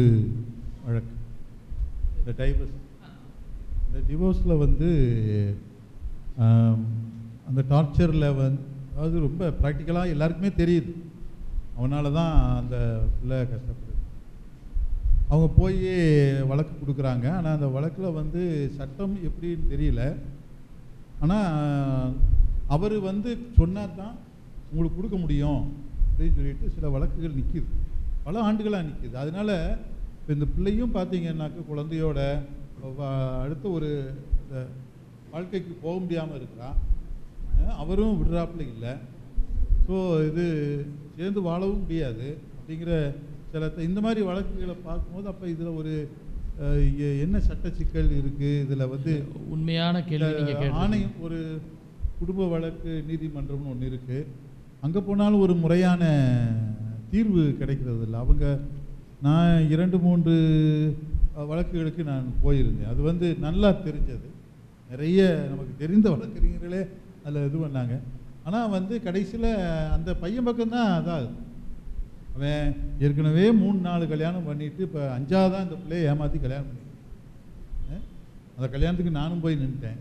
வழக்கு, இந்த டிவோர்ஸில் வந்து அந்த டார்ச்சரில் அதாவது ரொம்ப ப்ராக்டிக்கலாக எல்லாருக்குமே தெரியுது, அவனால தான் அந்த பிள்ளை கஷ்டப்படுது. அவங்க போய் வழக்கு கொடுக்குறாங்க. ஆனால் அந்த வழக்கில் வந்து சட்டம் எப்படின்னு தெரியல. ஆனால் அவர் வந்து சொன்னால் தான் உங்களுக்கு கொடுக்க முடியும் அப்படின்னு சொல்லிட்டு சில வழக்குகள் நிற்கிது, பல ஆண்டுகளாக நிற்கிது. அதனால் இப்போ இந்த பிள்ளையும் பார்த்தீங்கன்னாக்க குழந்தையோட அடுத்த ஒரு வாழ்க்கைக்கு போக முடியாமல் இருக்கிறான். அவரும் விடுறாப்புல இல்லை. ஸோ இது சேர்ந்து வாழவும் முடியாது அப்படிங்கிற சில இந்த மாதிரி வழக்குகளை பார்க்கும்போது அப்போ இதில் ஒரு என்ன சட்ட சிக்கல் இருக்குது? இதில் வந்து உண்மையான கேள்வி. ஆணையம், ஒரு குடும்ப வழக்கு நீதிமன்றம்னு ஒன்று இருக்குது. அங்கே போனாலும் ஒரு முறையான தீர்வு கிடைக்கிறது இல்லை. அவங்க நான் 2-3 வழக்குகளுக்கு நான் போயிருந்தேன். அது வந்து நல்லா தெரிஞ்சது. நிறைய நமக்கு தெரிந்த வழக்கறிஞர்களே அதில் இது பண்ணாங்க. ஆனால் வந்து கடைசியில் அந்த பையன் பக்கம்தான் அதான் அவன் ஏற்கனவே 3-4 கல்யாணம் பண்ணிவிட்டு இப்போ 5ஆவது தான் இந்த பிள்ளையை ஏமாற்றி கல்யாணம் பண்ணிட்டேன். அந்த கல்யாணத்துக்கு நானும் போய் நின்றுட்டேன்.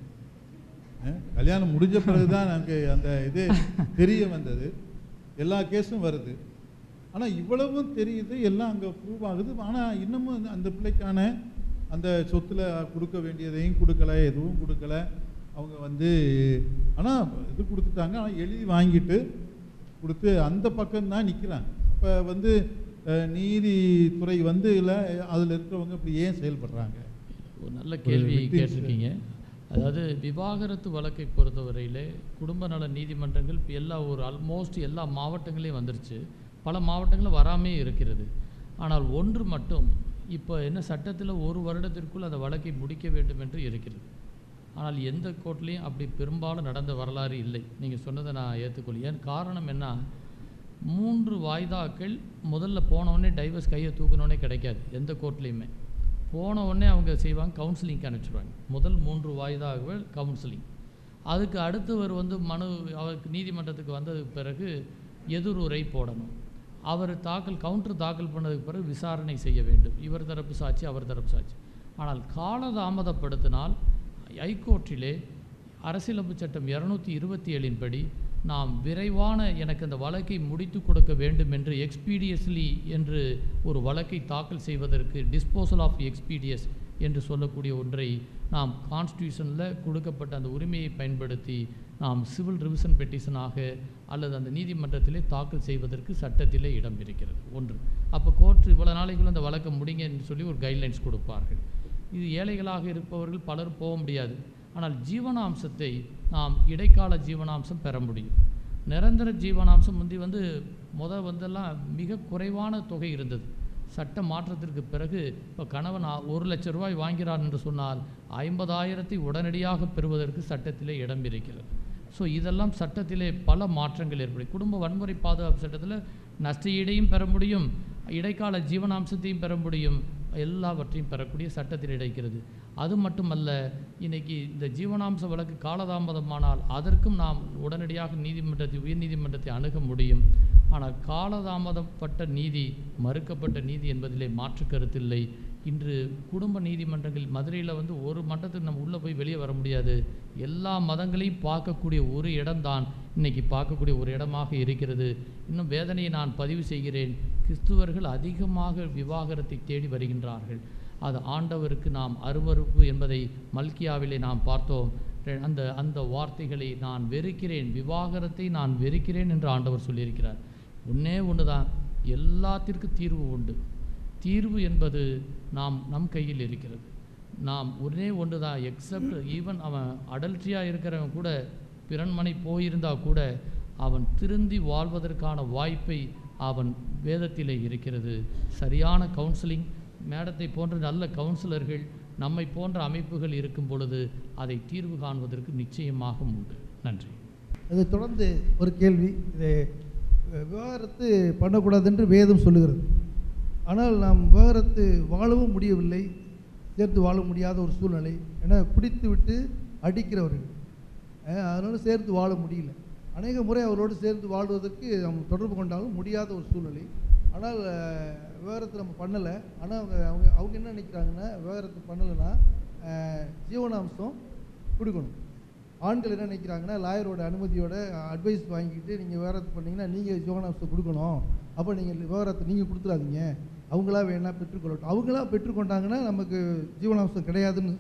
கல்யாணம் முடிஞ்ச பிறகு தான் நமக்கு அந்த இது தெரிய வந்தது. எல்லா கேஸும் வருது. ஆனால் இவ்வளவும் தெரியுது, எல்லாம் அங்கே ப்ரூவ் ஆகுது. ஆனால் இன்னமும் அந்த பிள்ளைக்கான அந்த சொத்தில் கொடுக்க வேண்டியதையும் கொடுக்கலை, எதுவும் கொடுக்கலை. அவங்க வந்து ஆனால் இது கொடுத்துட்டாங்க. ஆனால் எழுதி வாங்கிட்டு கொடுத்து அந்த பக்கம்தான் நிற்கிறாங்க. இப்போ வந்து நீதித்துறை வந்து இல்லை, அதில் இருக்கிறவங்க இப்படி ஏன் செயல்படுறாங்க? ஒரு நல்ல கேள்வி கேட்டிருக்கீங்க. அதாவது விவாகரத்து வழக்கை பொறுத்தவரையிலே குடும்ப நல நீதிமன்றங்கள் இப்போ ஆல்மோஸ்ட் எல்லா மாவட்டங்களையும் வந்துருச்சு. பல மாவட்டங்களும் வராமே இருக்கிறது. ஆனால் ஒன்று மட்டும் இப்போ என்ன, சட்டத்தில் 1 வருடத்திற்குள் அந்த வழக்கை முடிக்க வேண்டும் என்று இருக்கிறது. ஆனால் எந்த கோர்ட்லேயும் அப்படி பெரும்பாலும் நடந்த வரலாறு இல்லை. நீங்கள் சொன்னதை நான் ஏற்றுக்கொள்ள. ஏன் காரணம் என்ன, 3 வாய்தாக்கள் முதல்ல போனவுடனே டைவர்ஸ் கையை தூக்கினோடனே கிடைக்காது. எந்த கோர்ட்லேயுமே போன உடனே அவங்க செய்வாங்க, கவுன்சிலிங்க்கு அனுப்பிச்சிடுவாங்க. முதல் 3 வாய்தாக்கள் கவுன்சிலிங். அதுக்கு அடுத்தவர் வந்து அவருக்கு நீதிமன்றத்துக்கு வந்ததுக்கு பிறகு எதிர்வுரை போடணும். அவர் கவுண்டர் தாக்கல் பண்ணதுக்கு பிறகு விசாரணை செய்ய வேண்டும். இவர் தரப்பு சாட்சி, அவர் தரப்பு சாட்சி. ஆனால் காலதாமதப்படுத்தினால் ஹைகோர்ட்டிலே அரசியலமைப்பு சட்டம் 227 படி நாம் விரைவான எனக்கு அந்த வழக்கை முடித்து கொடுக்க வேண்டும் என்று எக்ஸ்பீடியஸ்லி என்று ஒரு வழக்கை தாக்கல் செய்வதற்கு டிஸ்போசல் ஆஃப் எக்ஸ்பீடியஸ் என்று சொல்லக்கூடிய ஒன்றை நாம் கான்ஸ்டியூஷனில் கொடுக்கப்பட்ட அந்த உரிமையை பயன்படுத்தி நாம் சிவில் ரிவிஷன் பெட்டிஷனாக அல்லது அந்த நீதிமன்றத்திலே தாக்கல் செய்வதற்கு சட்டத்திலே இடம் இருக்கிறது. ஒன்று, அப்போ கோர்ட் இவ்வளோ நாளைக்குள்ள அந்த வழக்கை முடிங்க என்று சொல்லி ஒரு கைட்லைன்ஸ் கொடுப்பார்கள். இது ஏழைகளாக இருப்பவர்கள் பலர் போக முடியாது. ஆனால் ஜீவனாம்சத்தை நாம் இடைக்கால ஜீவனாம்சம் பெற முடியும். நிரந்தர ஜீவனாம்சம் வந்தெல்லாம் மிக குறைவான தொகை இருந்தது. சட்ட மாற்றத்திற்கு பிறகு இப்போ கணவன் 1 லட்சம் ரூபாய் வாங்கிறார் என்று சொன்னால் 50,000 உடனடியாக பெறுவதற்கு சட்டத்திலே இடம் இருக்கிறது. ஸோ இதெல்லாம் சட்டத்திலே பல மாற்றங்கள் ஏற்படும். குடும்ப வன்முறை பாதுகாப்பு சட்டத்தில் நஷ்ட ஈடையும் பெற முடியும், இடைக்கால ஜீவனாம்சத்தையும் பெற முடியும், எல்லாவற்றையும் பெறக்கூடிய சட்டத்தில் இருக்கிறது. அது மட்டுமல்ல, இன்றைக்கி இந்த ஜீவனாம்ச வழக்கு காலதாமதமானால் அதற்கும் நாம் உடனடியாக உயர் நீதிமன்றத்தை அணுக முடியும். ஆனால் காலதாமதப்பட்ட நீதி, மறுக்கப்பட்ட நீதி என்பதிலே மாற்று கருத்தில்லை. இன்று குடும்ப நீதிமன்றங்கள் மதுரையில் ஒரு மன்றத்துக்கு நம்ம உள்ளே போய் வெளியே வர முடியாது. எல்லா மதங்களையும் பார்க்கக்கூடிய ஒரு இடம்தான் இன்றைக்கி பார்க்கக்கூடிய ஒரு இடமாக இருக்கிறது. இன்னும் வேதனையை நான் பதிவு செய்கிறேன். கிறிஸ்துவர்கள் அதிகமாக விவாகரத்தை தேடி வருகின்றார்கள். அது ஆண்டவருக்கு நாம் அருவருப்பு என்பதை மல்கியாவிலே நாம் பார்த்தோம். அந்த வார்த்தைகளை நான் வெறுக்கிறேன், விவாகரத்தை நான் வெறுக்கிறேன் என்று ஆண்டவர் சொல்லியிருக்கிறார். ஒன்று தான், எல்லாத்திற்கும் தீர்வு உண்டு. தீர்வு என்பது நம் கையில் இருக்கிறது. நாம் ஒன்று தான், எக்ஸப்ட் ஈவன் அவன் அடல்ட்ரியாக இருக்கிறவன் கூட பிறன்மனை போயிருந்தால் கூட அவன் திருந்தி வாழ்வதற்கான வாய்ப்பை அவன் வேதத்திலே இருக்கிறது. சரியான கவுன்சிலிங், மேடத்தை போன்ற நல்ல கவுன்சிலர்கள் நம்மை போன்ற அமைப்புகள் இருக்கும் பொழுது அதை தீர்வு காண்பதற்கு நிச்சயமாக உண்டு. நன்றி. அதை தொடர்ந்து ஒரு கேள்வி. இதை விவாகரத்து பண்ணக்கூடாது என்று வேதம் சொல்லுகிறது. ஆனால் நாம் விவாகரத்து வாழவும் முடியவில்லை, சேர்த்து வாழ முடியாத ஒரு சூழ்நிலை. ஏன்னா குடித்து விட்டு அடிக்கிறவர்கள், அதனால் சேர்த்து வாழ முடியல. அநேக முறை அவரோடு சேர்ந்து வாழ்வதற்கு நம்ம தொடர்பு கொண்டாலும் முடியாத ஒரு சூழ்நிலை. ஆனால் விவாகரத்து நம்ம பண்ணலை. ஆனால் அவங்க என்ன நினைக்கிறாங்கன்னா, விவாகரத்து பண்ணலைன்னா ஜீவனாம்சம் கொடுக்கணும். ஆண்கள் என்ன நினைக்கிறாங்கன்னா, லாயரோட அனுமதியோட அட்வைஸ் வாங்கிக்கிட்டு நீங்கள் விவாகரத்து பண்ணிங்கன்னா நீங்கள் ஜீவனாம்சம் கொடுக்கணும், அப்போ நீங்கள் விவாகரத்து நீங்கள் கொடுத்துடாதீங்க, அவங்களா வேணா பெற்றுக்கொள்ளட்டும். அவங்களா பெற்றுக்கொண்டாங்கன்னா நமக்கு ஜீவனாம்சம் கிடையாதுன்னு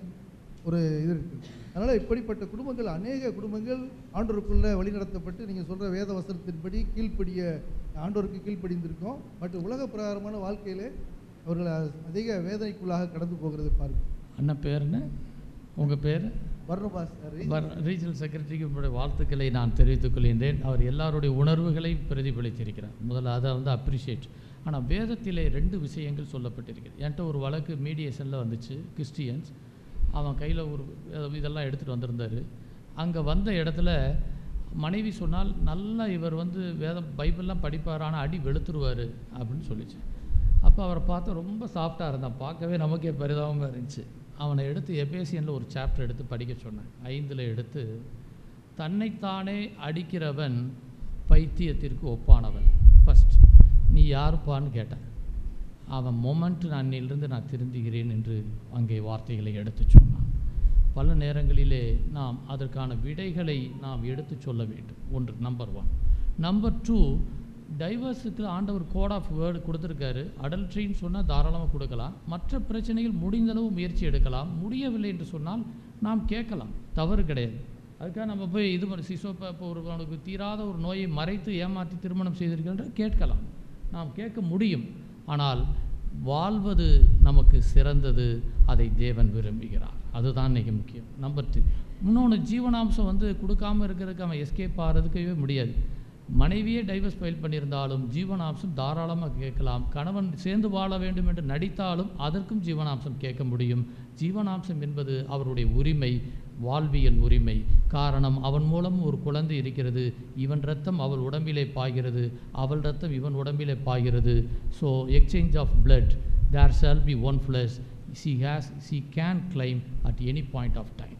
ஒரு இது இருக்குது. அதனால் இப்படிப்பட்ட குடும்பங்கள், அநேக குடும்பங்கள் ஆண்டவருக்குள்ளே வழிநடத்தப்பட்டு நீங்கள் சொல்கிற வேத வசனத்தின்படி ஆண்டவருக்கு கீழ்ப்படிந்திருக்கோம். பட் உலக பிரகாரமான வாழ்க்கையிலே அவர்கள் அதிக வேதனைக்குள்ளாக கடந்து போகிறது பாருங்கள். அண்ணன் பேர் என்ன? உங்கள் பேர்? வர்ணபாஸ் ரீஜனல் செக்ரட்டரிக்கு உங்களுடைய வாழ்த்துக்களை நான் தெரிவித்துக் கொள்கின்றேன். அவர் எல்லாருடைய உணர்வுகளை பிரதிபலித்திருக்கிறார். முதல்ல அதை அப்ரிஷியேட். ஆனால் வேதத்திலே 2 விஷயங்கள் சொல்லப்பட்டிருக்கிறது. என்கிட்ட ஒரு வழக்கு மீடியேஷனில் வந்துச்சு. கிறிஸ்டியன்ஸ், அவன் கையில் ஒரு இதெல்லாம் எடுத்துகிட்டு வந்திருந்தார். அங்கே வந்த இடத்துல மனைவி சொன்னால், நல்லா இவர் பைபிள்லாம் படிப்பார், ஆனால் அடி வெளுத்துருவார் அப்படின்னு சொல்லிச்சு. அப்போ அவரை பார்த்து ரொம்ப சாஃப்டாக இருந்தான், பார்க்கவே நமக்கே பரிதாபமாக இருந்துச்சு. அவனை எடுத்து எபேசியனில் ஒரு சாப்டர் எடுத்து படிக்க சொன்னேன். 5 எடுத்து, தன்னைத்தானே அடிக்கிறவன் பைத்தியத்திற்கு ஒப்பானவன். ஃபஸ்ட், நீ யாருப்பான்னு கேட்டேன். அவன் மொமெண்ட் அன்னிலிருந்து நான் திருந்துகிறேன் என்று அங்கே வார்த்தைகளை எடுத்து சொன்னான். பல நேரங்களிலே நாம் அதற்கான விடைகளை நாம் எடுத்து சொல்ல வேண்டும். ஒன்று, நம்பர் 1. நம்பர் 2, டைவர்ஸுக்கு ஆண்டவர் கோட் ஆஃப் வேர்டு கொடுத்துருக்காரு. அடல்ட்ரின்னு சொன்னால் தாராளமாக கொடுக்கலாம். மற்ற பிரச்சனைகள் முடிந்தளவு முயற்சி எடுக்கலாம். முடியவில்லை என்று சொன்னால் நாம் கேட்கலாம், தவறு கிடையாது. அதுக்காக நம்ம போய் இது பண்ணி இப்போ அவனுக்கு தீராத ஒரு நோயை மறைத்து ஏமாற்றி திருமணம் செய்திருக்கின்ற கேட்கலாம், நாம் கேட்க முடியும். ஆனால் வாழ்வது நமக்கு சிறந்தது, அதை தேவன் விரும்புகிறார். அதுதான் இன்றைக்கி முக்கியம். நம்பர் 3, இன்னொன்று, ஜீவனாம்சம் கொடுக்காமல் இருக்கிறதுக்கு அவன் எஸ்கேப் ஆகிறதுக்கவே முடியாது. மனைவியே டைவர்ஸ் ஃபைல் பண்ணியிருந்தாலும் ஜீவனாம்சம் தாராளமாக கேட்கலாம். கணவன் சேர்ந்து வாழ வேண்டும் என்று நடித்தாலும் அதற்கும் ஜீவனாம்சம் கேட்க முடியும். ஜீவனாம்சம் என்பது அவருடைய உரிமை, வாழ்வியல் உரிமை. காரணம், அவன் மூலம் ஒரு குழந்தை இருக்கிறது. இவன் ரத்தம் அவள் உடம்பிலே பாய்கிறது, அவள் ரத்தம் இவன் உடம்பிலே பாய்கிறது. So exchange of blood, there shall be one flesh. she can claim at any point of time.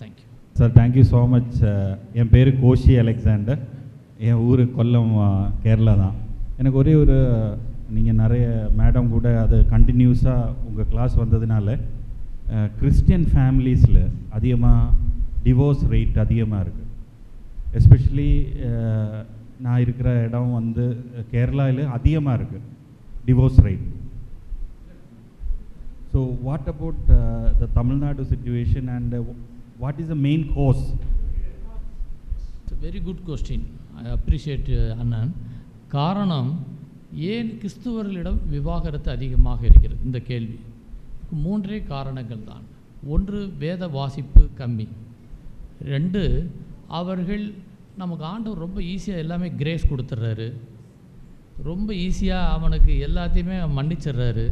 Thank you. Sir, thank you so much. என் பேர் கோஷி அலெக்சாண்டர். என் ஊர் கொல்லம், கேரளா தான். எனக்கு ஒரே ஒரு, நீங்கள் நிறைய மேடம் கூட அது கண்டினியூஸாக உங்கள் கிளாஸ் வந்ததுனால கிறிஸ்டியன் ஃபேமிலிஸில் அதிகமாக டிவோர்ஸ் ரேட் அதிகமாக இருக்குது. எஸ்பெஷலி நான் இருக்கிற இடம் கேரளாவில் அதிகமாக இருக்குது divorce rate. So what about the Tamil Nadu situation and what is the main cause? It's a very good question. I appreciate அண்ணன். காரணம், ஏன் கிறிஸ்துவர்களிடம் விவாகரத்து அதிகமாக இருக்கிறது? இந்த கேள்வி 3 காரணங்கள் தான். 1, வேத வாசிப்பு கம்மி. 2, அவர்கள் நமக்கு ஆண்டவர் ரொம்ப ஈஸியாக எல்லாமே கிரேஸ் கொடுத்துட்றாரு, ரொம்ப ஈஸியாக அவனுக்கு எல்லாத்தையுமே மன்னிச்சிடுறாரு.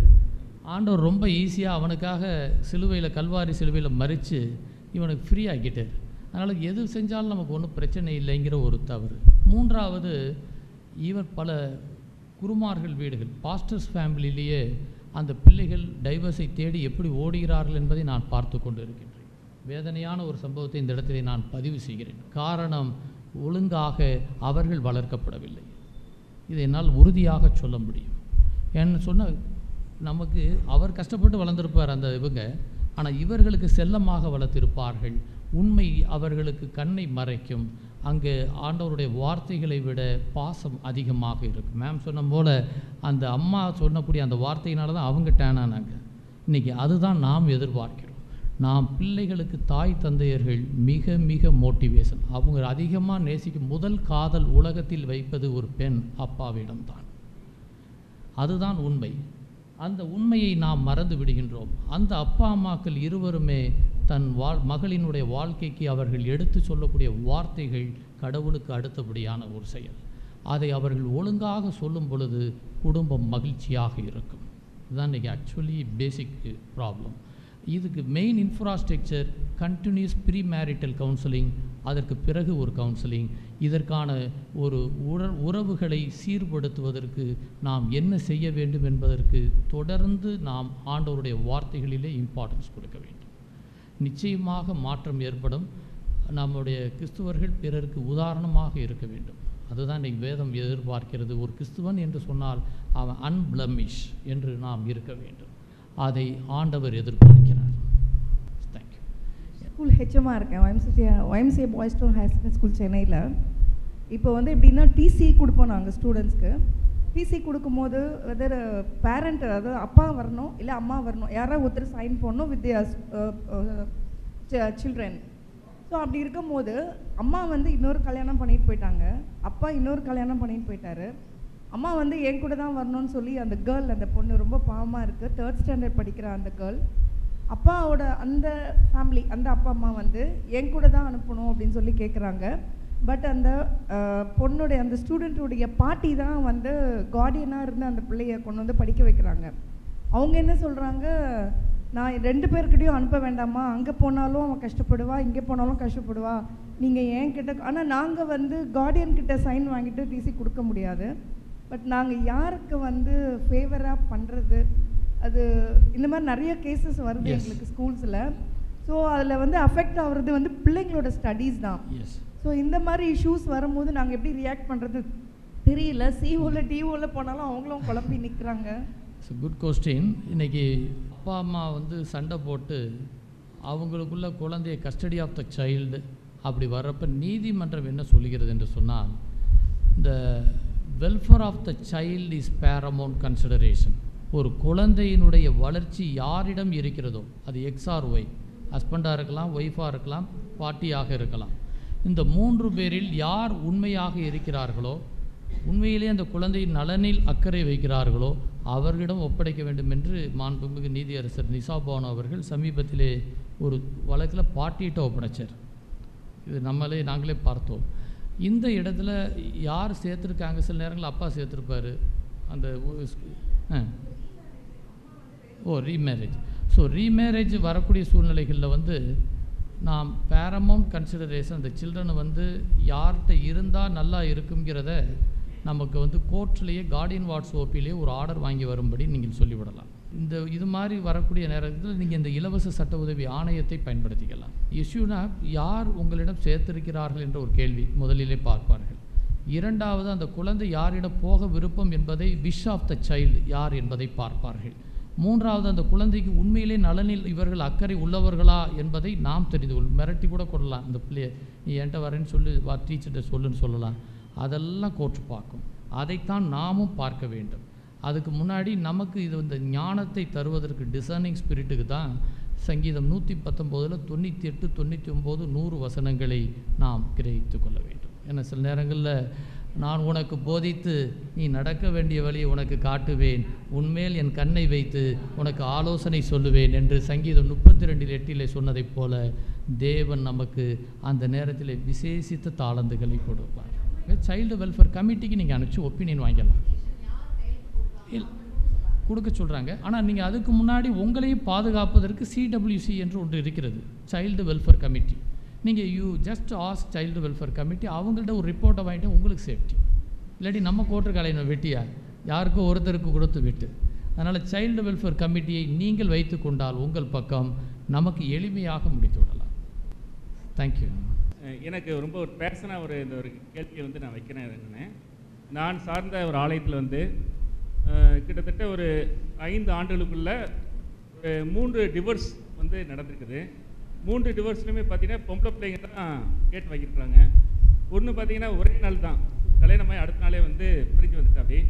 ஆண்டவர் ரொம்ப ஈஸியாக அவனுக்காக சிலுவையில், கல்வாரி சிலுவையில் மறித்து இவனுக்கு ஃப்ரீ ஆக்கிட்டார். அதனால் எது செஞ்சாலும் நமக்கு ஒன்றும் பிரச்சனை இல்லைங்கிற ஒரு தவறு. 3வது, ஈவன் பல குருமார்கள் வீடுகள், பாஸ்டர்ஸ் ஃபேமிலியிலேயே அந்த பிள்ளைகள் டைவர்ஸை தேடி எப்படி ஓடுகிறார்கள் என்பதை நான் பார்த்து கொண்டு இருக்கின்றேன். வேதனையான ஒரு சம்பவத்தை இந்த இடத்திலே நான் பதிவு செய்கிறேன். காரணம், ஒழுங்காக அவர்கள் வளர்க்கப்படவில்லை. இதை என்னால் உறுதியாக சொல்ல முடியும். ஏன்னு சொன்னால், நமக்கு அவர் கஷ்டப்பட்டு வளர்ந்துருப்பார் அந்த இவங்க, ஆனால் இவர்களுக்கு செல்லமாக வளர்த்திருப்பார்கள். உண்மை அவர்களுக்கு கண்ணை மறைக்கும். அங்கே ஆண்டவருடைய வார்த்தைகளை விட பாசம் அதிகமாக இருக்கும். மேம் சொன்ன போல் அந்த அம்மா சொன்னக்கூடிய அந்த வார்த்தையினால தான் அவங்க டேன் ஆனாங்க. இன்றைக்கி அதுதான் நாம் எதிர்பார்க்கிறோம். நாம் பிள்ளைகளுக்கு தாய் தந்தையர்கள் மிக மிக மோட்டிவேஷன். அவங்க அதிகமாக நேசிக்கும் முதல் காதல் உலகத்தில் வைப்பது ஒரு பெண் அப்பாவிடம்தான். அதுதான் உண்மை. அந்த உண்மையை நாம் மறந்து விடுகின்றோம். அந்த அப்பா அம்மாக்கள் இருவருமே தன் மகளினுடைய வாழ்க்கைக்கு அவர்கள் எடுத்து சொல்லக்கூடிய வார்த்தைகள் கடவுளுக்கு அடுத்தபடியான ஒரு செயல். அதை அவர்கள் ஒழுங்காக சொல்லும் பொழுது குடும்பம் மகிழ்ச்சியாக இருக்கும். இதுதான் இன்றைக்கி ஆக்சுவலி பேசிக் ப்ராப்ளம். இதுக்கு main infrastructure continues premarital counselling, அதற்கு பிறகு ஒரு கவுன்சிலிங். இதற்கான ஒரு உறவுகளை சீர்படுத்துவதற்கு நாம் என்ன செய்ய வேண்டும் என்பதற்கு தொடர்ந்து நாம் ஆண்டவருடைய வார்த்தைகளிலே இம்பார்ட்டன்ஸ் கொடுக்க வேண்டும். நிச்சயமாக மாற்றம் ஏற்படும். நம்முடைய கிறிஸ்துவர்கள் பிறருக்கு உதாரணமாக இருக்க வேண்டும். அதுதான் இன்றைக்கு வேதம் எதிர்பார்க்கிறது. ஒரு கிறிஸ்துவன் என்று சொன்னால் அவன் அன்பிளமிஷ் என்று நாம் இருக்க வேண்டும். அதை ஆண்டவர் எதிர்பார்க்கிறார். தேங்க்யூ. ஸ்கூல் ஹெச்எம்மாக இருக்கேன், YMCA boys town higher secondary school சென்னையில். இப்போ வந்து எப்படின்னா டிசி கொடுப்போம் நாங்கள் ஸ்டூடெண்ட்ஸ்க்கு. டிசி கொடுக்கும்போது வெதர் பேரண்ட், அதாவது அப்பா வரணும் இல்லை அம்மா வரணும், யாராவது ஒருத்தர் சைன் பண்ணணும் வித் சில்ட்ரன். ஸோ அப்படி இருக்கும்போது அம்மா வந்து இன்னொரு கல்யாணம் பண்ணிட்டு போயிட்டாங்க, அப்பா இன்னொரு கல்யாணம் பண்ணிட்டு போயிட்டாரு. அம்மா வந்து என் கூட தான் வரணும்னு சொல்லி அந்த கேர்ள், அந்த பொண்ணு ரொம்ப பாவமாக இருக்குது, 3rd ஸ்டாண்டர்ட் படிக்கிற அந்த கேர்ள், அப்பாவோட அந்த ஃபேமிலி, அந்த அப்பா அம்மா வந்து என் கூட தான் அனுப்பணும் அப்படின்னு சொல்லி கேட்குறாங்க. பட் அந்த பொண்ணுடைய அந்த ஸ்டூடெண்ட்டுடைய பாட்டி தான் வந்து கார்டியனாக இருந்து அந்த பிள்ளைய கொண்டு வந்து படிக்க வைக்கிறாங்க. அவங்க என்ன சொல்கிறாங்க, நான் 2 பேர்கிட்டையும் அனுப்ப வேண்டாமா, அங்கே போனாலும் அவன் கஷ்டப்படுவா, இங்கே போனாலும் கஷ்டப்படுவா, நீங்கள் ஏன் கிட்ட. ஆனால் நாங்கள் வந்து கார்டியன்கிட்ட சைன் வாங்கிட்டு டிசி கொடுக்க முடியாது. பட் நாங்கள் யாருக்கு வந்து ஃபேவராக பண்ணுறது, அது இந்த மாதிரி நிறைய கேசஸ் வருது எங்களுக்கு ஸ்கூல்ஸில். ஸோ அதில் வந்து அஃபெக்ட் ஆகிறது வந்து பிள்ளைங்களோட ஸ்டடீஸ் தான். ஸோ இந்த மாதிரி இஷ்யூஸ் வரும்போது நாங்கள் எப்படி ரியாக்ட் பண்ணுறது தெரியல. சிஓவில் டிஓவில் போனாலும் அவங்களும் குழம்பி நிற்கிறாங்க. It's good question. இன்றைக்கி அப்பா அம்மா வந்து சண்டை போட்டு அவங்களுக்குள்ள குழந்தைய கஸ்டடி ஆஃப் த சைல்டு அப்படி வர்றப்ப நீதிமன்றம் என்ன சொல்லுகிறது என்று சொன்னால், இந்த welfare of the child is paramount consideration. ஒரு குழந்தையினுடைய வளர்ச்சி யாரிடம் இருக்கிறதோ, அது எக்ஸ் ஆர் ஒய், ஹஸ்பண்டாக இருக்கலாம், ஒய்ஃபாக இருக்கலாம், பாட்டியாக இருக்கலாம், இந்த 3 பேரில் யார் உண்மையாக இருக்கிறார்களோ, உண்மையிலே அந்த குழந்தையின் நலனில் அக்கறை வைக்கிறார்களோ அவர்களிடம் ஒப்படைக்க வேண்டும் என்று மாண்புமிகு நீதியரசர் நிசா பானு அவர்கள் சமீபத்திலே ஒரு வழக்கில் பாட்டிகிட்ட ஒப்படைச்சார். இது நாங்களே பார்த்தோம். இந்த இடத்துல யார் சேர்த்துருக்காங்க, சில நேரங்களில் அப்பா சேர்த்துருப்பார் அந்த ரீமேரேஜ். ஸோ ரீமேரேஜ் வரக்கூடிய சூழ்நிலைகளில் வந்து நாம் பேரமௌண்ட் கன்சிடரேஷன், அந்த சில்ட்ரனை வந்து யார்கிட்ட இருந்தால் நல்லா இருக்குங்கிறத நமக்கு வந்து கோர்ட்லேயே கார்டியன் வாட்ஸ் ஓபிலேயே ஒரு ஆர்டர் வாங்கி வரும்படி நீங்கள் சொல்லிவிடலாம். இது மாதிரி வரக்கூடிய நேரத்தில் நீங்கள் இந்த இலவச சட்ட உதவி ஆணையத்தை பயன்படுத்திக்கலாம். இஷ்யூனா யார் உங்களிடம் சேர்த்திருக்கிறார்கள் என்ற ஒரு கேள்வி முதலிலே பார்ப்பார்கள். 2வது, அந்த குழந்தை யாரிடம் போக விருப்பம் என்பதை விஷ் ஆஃப் த சைல்டு யார் என்பதை பார்ப்பார்கள். 3வது, அந்த குழந்தைக்கு உண்மையிலே நலனில் இவர்கள் அக்கறை உள்ளவர்களா என்பதை நாம் தெரிந்து கொள்ளும். மிரட்டி கூட கொள்ளலாம், இந்த பிள்ளைய நீ என்கிட்ட வரேன்னு சொல்லி டீச்சர்கிட்ட சொல்லுன்னு சொல்லலாம். அதெல்லாம் கோர்ட் பார்க்கும். அதைத்தான் நாமும் பார்க்க வேண்டும். அதுக்கு முன்னாடி நமக்கு இது இந்த ஞானத்தை தருவதற்கு டிசர்னிங் ஸ்பிரிட்டுக்கு தான் சங்கீதம் 119 98 99 100 வசனங்களை நாம் கிரகித்து கொள்ள வேண்டும். ஏன்னா சில நேரங்களில் நான் உனக்கு போதித்து நீ நடக்க வேண்டிய வழியை உனக்கு காட்டுவேன், உன்மேல் என் கண்ணை வைத்து உனக்கு ஆலோசனை சொல்லுவேன் என்று சங்கீதம் 32:8 சொன்னதைப் போல தேவன் நமக்கு அந்த நேரத்தில் விசேஷித்த தாளந்துகளை கொடுப்பார். சைல்டு வெல்ஃபேர் கமிட்டிக்கு நீங்கள் அனுப்பிச்சு ஒப்பீனியன் வாங்கிடலாம், கொடுக்க சொல்கிறாங்க. ஆனால் நீங்கள் அதுக்கு முன்னாடி உங்களையும் பாதுகாப்பதற்கு CWC என்று ஒன்று இருக்கிறது, சைல்டு வெல்ஃபேர் கமிட்டி. நீங்கள் just ask child welfare committee, அவங்கள்ட்ட ஒரு ரிப்போர்ட்டை வாங்கிட்டு உங்களுக்கு சேஃப்டி. இல்லாட்டி நம்ம கோட்டுக்கலையின வெட்டியா யாருக்கோ ஒருத்தருக்கு கொடுத்து விட்டு. அதனால் சைல்டு வெல்ஃபேர் கமிட்டியை நீங்கள் வைத்து கொண்டால் உங்கள் பக்கம் நமக்கு எளிமையாக முடித்து விடலாம். தேங்க்யூ. எனக்கு ரொம்ப ஒரு பேர்சனாக இந்த ஒரு கேள்வியை வந்து நான் வைக்கிறேன். என்னென்ன, நான் சார்ந்த ஒரு ஆலயத்தில் வந்து கிட்டத்தட்ட ஒரு 5 ஆண்டுகளுக்குள்ள ஒரு 3 டிவோர்ஸ் வந்து நடந்திருக்குது. 3 டிவோர்ஸ்லையுமே பார்த்தீங்கன்னா பொம்பளை பிள்ளைங்க தான் கேட்டு வாங்கியிருக்கிறாங்க. ஒன்று பார்த்தீங்கன்னா ஒரே நாள் தான் கல்யாணமாகி அடுத்த நாளே வந்து பிரிஞ்சு வந்துட்டு. அப்படி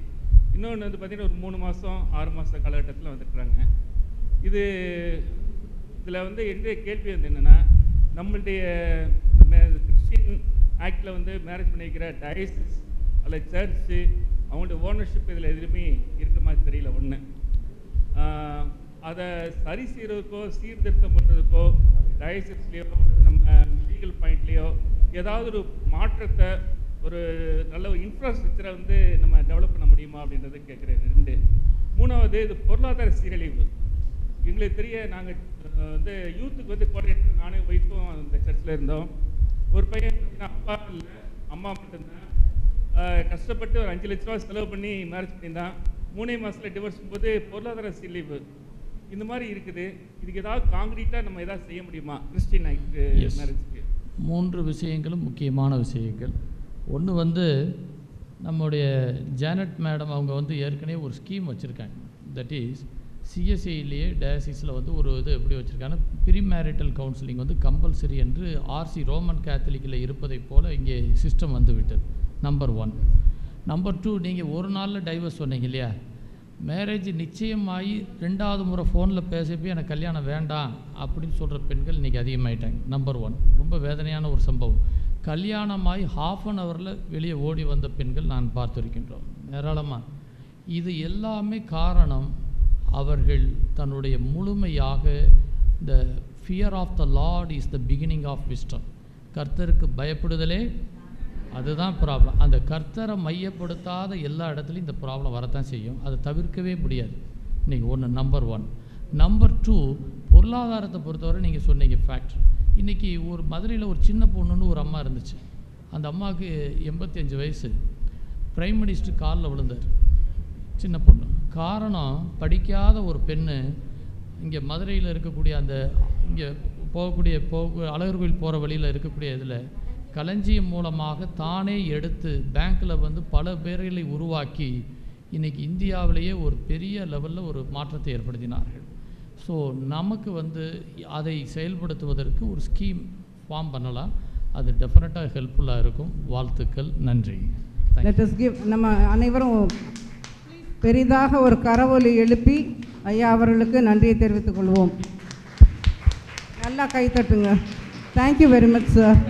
இன்னொன்று வந்து பார்த்திங்கன்னா ஒரு 3 மாதம் 6 மாத காலகட்டத்தில் வந்துருக்குறாங்க. இதில் வந்து என்னுடைய கேள்வி வந்து என்னென்னா, நம்மளுடைய கிறிஸ்டின் ஆக்டில் வந்து மேரேஜ் பண்ணிக்கிற டயசிஸ் அல்லது சர்ச்சு அவங்களுடைய ஓனர்ஷிப் இதில் எதுவுமே இருக்கிற மாதிரி தெரியல. ஒன்று, அதை சரி செய்கிறதுக்கோ சீர்திருத்தம் பண்ணுறதுக்கோ டயசிஸ்லேயோ நம்ம லீகல் பாயிண்ட்லேயோ ஏதாவது ஒரு மாற்றத்தை, ஒரு நல்ல ஒரு இன்ஃப்ராஸ்ட்ரக்சரை வந்து நம்ம டெவலப் பண்ண முடியுமா அப்படின்றத கேட்குறேன். 2, 3வது, இது பொருளாதார சீரழிவு. எங்களுக்கு தெரிய நாங்கள் வந்து யூத்துக்கு வந்து கோஆர்டினேட்டர் நானும் ஒய்ஃபும் அந்த சர்ச்சில் இருந்தோம். ஒரு பையன் அப்பா இல்லை அம்மா மட்டும்தான், கஷ்டப்பட்டு ஒரு 5 லட்ச ரூபா செலவு பண்ணி மேரேஜ் பண்ணியிருந்தான். 3 மாதத்தில் டிவோர்ஸ் போது பொருளாதார சீலிவு இந்த மாதிரி இருக்குது. இதுக்கு ஏதாவது காங்கிரீட்டாக நம்ம ஏதாவது செய்ய முடியுமா கிறிஸ்டின் மேரேஜ்க்கு? 3 விஷயங்களும் முக்கியமான விஷயங்கள். ஒன்று வந்து நம்முடைய ஜானட் மேடம் அவங்க வந்து ஏற்கனவே ஒரு ஸ்கீம் வச்சுருக்காங்க. தட் இஸ் சிஎஸ்ஐலேயே டயாசிஸில் வந்து ஒரு இது எப்படி வச்சுருக்காங்க, ப்ரீமேரிட்டல் கவுன்சிலிங் வந்து கம்பல்சரி என்று ஆர்சி ரோமன் கேத்தலிக்கில் இருப்பதைப் போல் இங்கே சிஸ்டம் வந்து விட்டது. நம்பர் 1. நம்பர் 2, நீங்கள் ஒரு நாளில் டைவர்ஸ் சொன்னீங்க இல்லையா, மேரேஜ் நிச்சயமாகி 2வது முறை ஃபோனில் பேசப்போ எனக்கு கல்யாணம் வேண்டாம் அப்படின்னு சொல்கிற பெண்கள் இன்றைக்கி அதிகமாகிட்டாங்க. நம்பர் 1. ரொம்ப வேதனையான ஒரு சம்பவம். கல்யாணமாகி 1/2 ஹவரில் வெளியே ஓடி வந்த பெண்கள் நான் பார்த்துருக்கின்றோம் ஏராளமாக. இது எல்லாமே காரணம் அவர்கள் தன்னுடைய முழுமையாக இந்த fear of the Lord is the beginning of wisdom, கர்த்தருக்கு பயப்படுதலே அதுதான் ப்ராப்ளம். அந்த கர்த்தரை மையப்படுத்தாத எல்லா இடத்துலையும் இந்த ப்ராப்ளம் வரத்தான் செய்யும், அதை தவிர்க்கவே முடியாது. இன்றைக்கி ஒன்று நம்பர் 1. நம்பர் 2, பொருளாதாரத்தை பொறுத்தவரை நீங்கள் சொன்னீங்க ஃபேக்ட்ரி. இன்றைக்கி ஒரு மதுரையில் ஒரு சின்ன பொண்ணுன்னு ஒரு அம்மா இருந்துச்சு. அந்த அம்மாவுக்கு 85 வயசு, பிரைம் மினிஸ்டர் காலில் விழுந்தார், சின்ன பொண்ணு. காரணம் படிக்காத ஒரு பெண்ணு இங்கே மதுரையில் இருக்கக்கூடிய அந்த இங்கே போகக்கூடிய அழகர் கோயில் போகிற வழியில் இருக்கக்கூடிய இதில் களஞ்சியம் மூலமாக தானே எடுத்து பேங்க்கில் வந்து பல பேர்களை உருவாக்கி இன்றைக்கி இந்தியாவிலேயே ஒரு பெரிய லெவலில் ஒரு மாற்றத்தை ஏற்படுத்தினார்கள். ஸோ நமக்கு வந்து அதை செயல்படுத்துவதற்கு ஒரு ஸ்கீம் ஃபார்ம் பண்ணலாம், அது டெஃபினட்டாக ஹெல்ப்ஃபுல்லாக இருக்கும். வாழ்த்துக்கள், நன்றி. லெட் அஸ் கிவ், நம்ம அனைவரும் பெரிதாக ஒரு கரவொலி எழுப்பி ஐயா அவர்களுக்கு நன்றியை தெரிவித்துக் கொள்வோம். நல்லா கைத்தட்டுங்க. Thank you very much sir.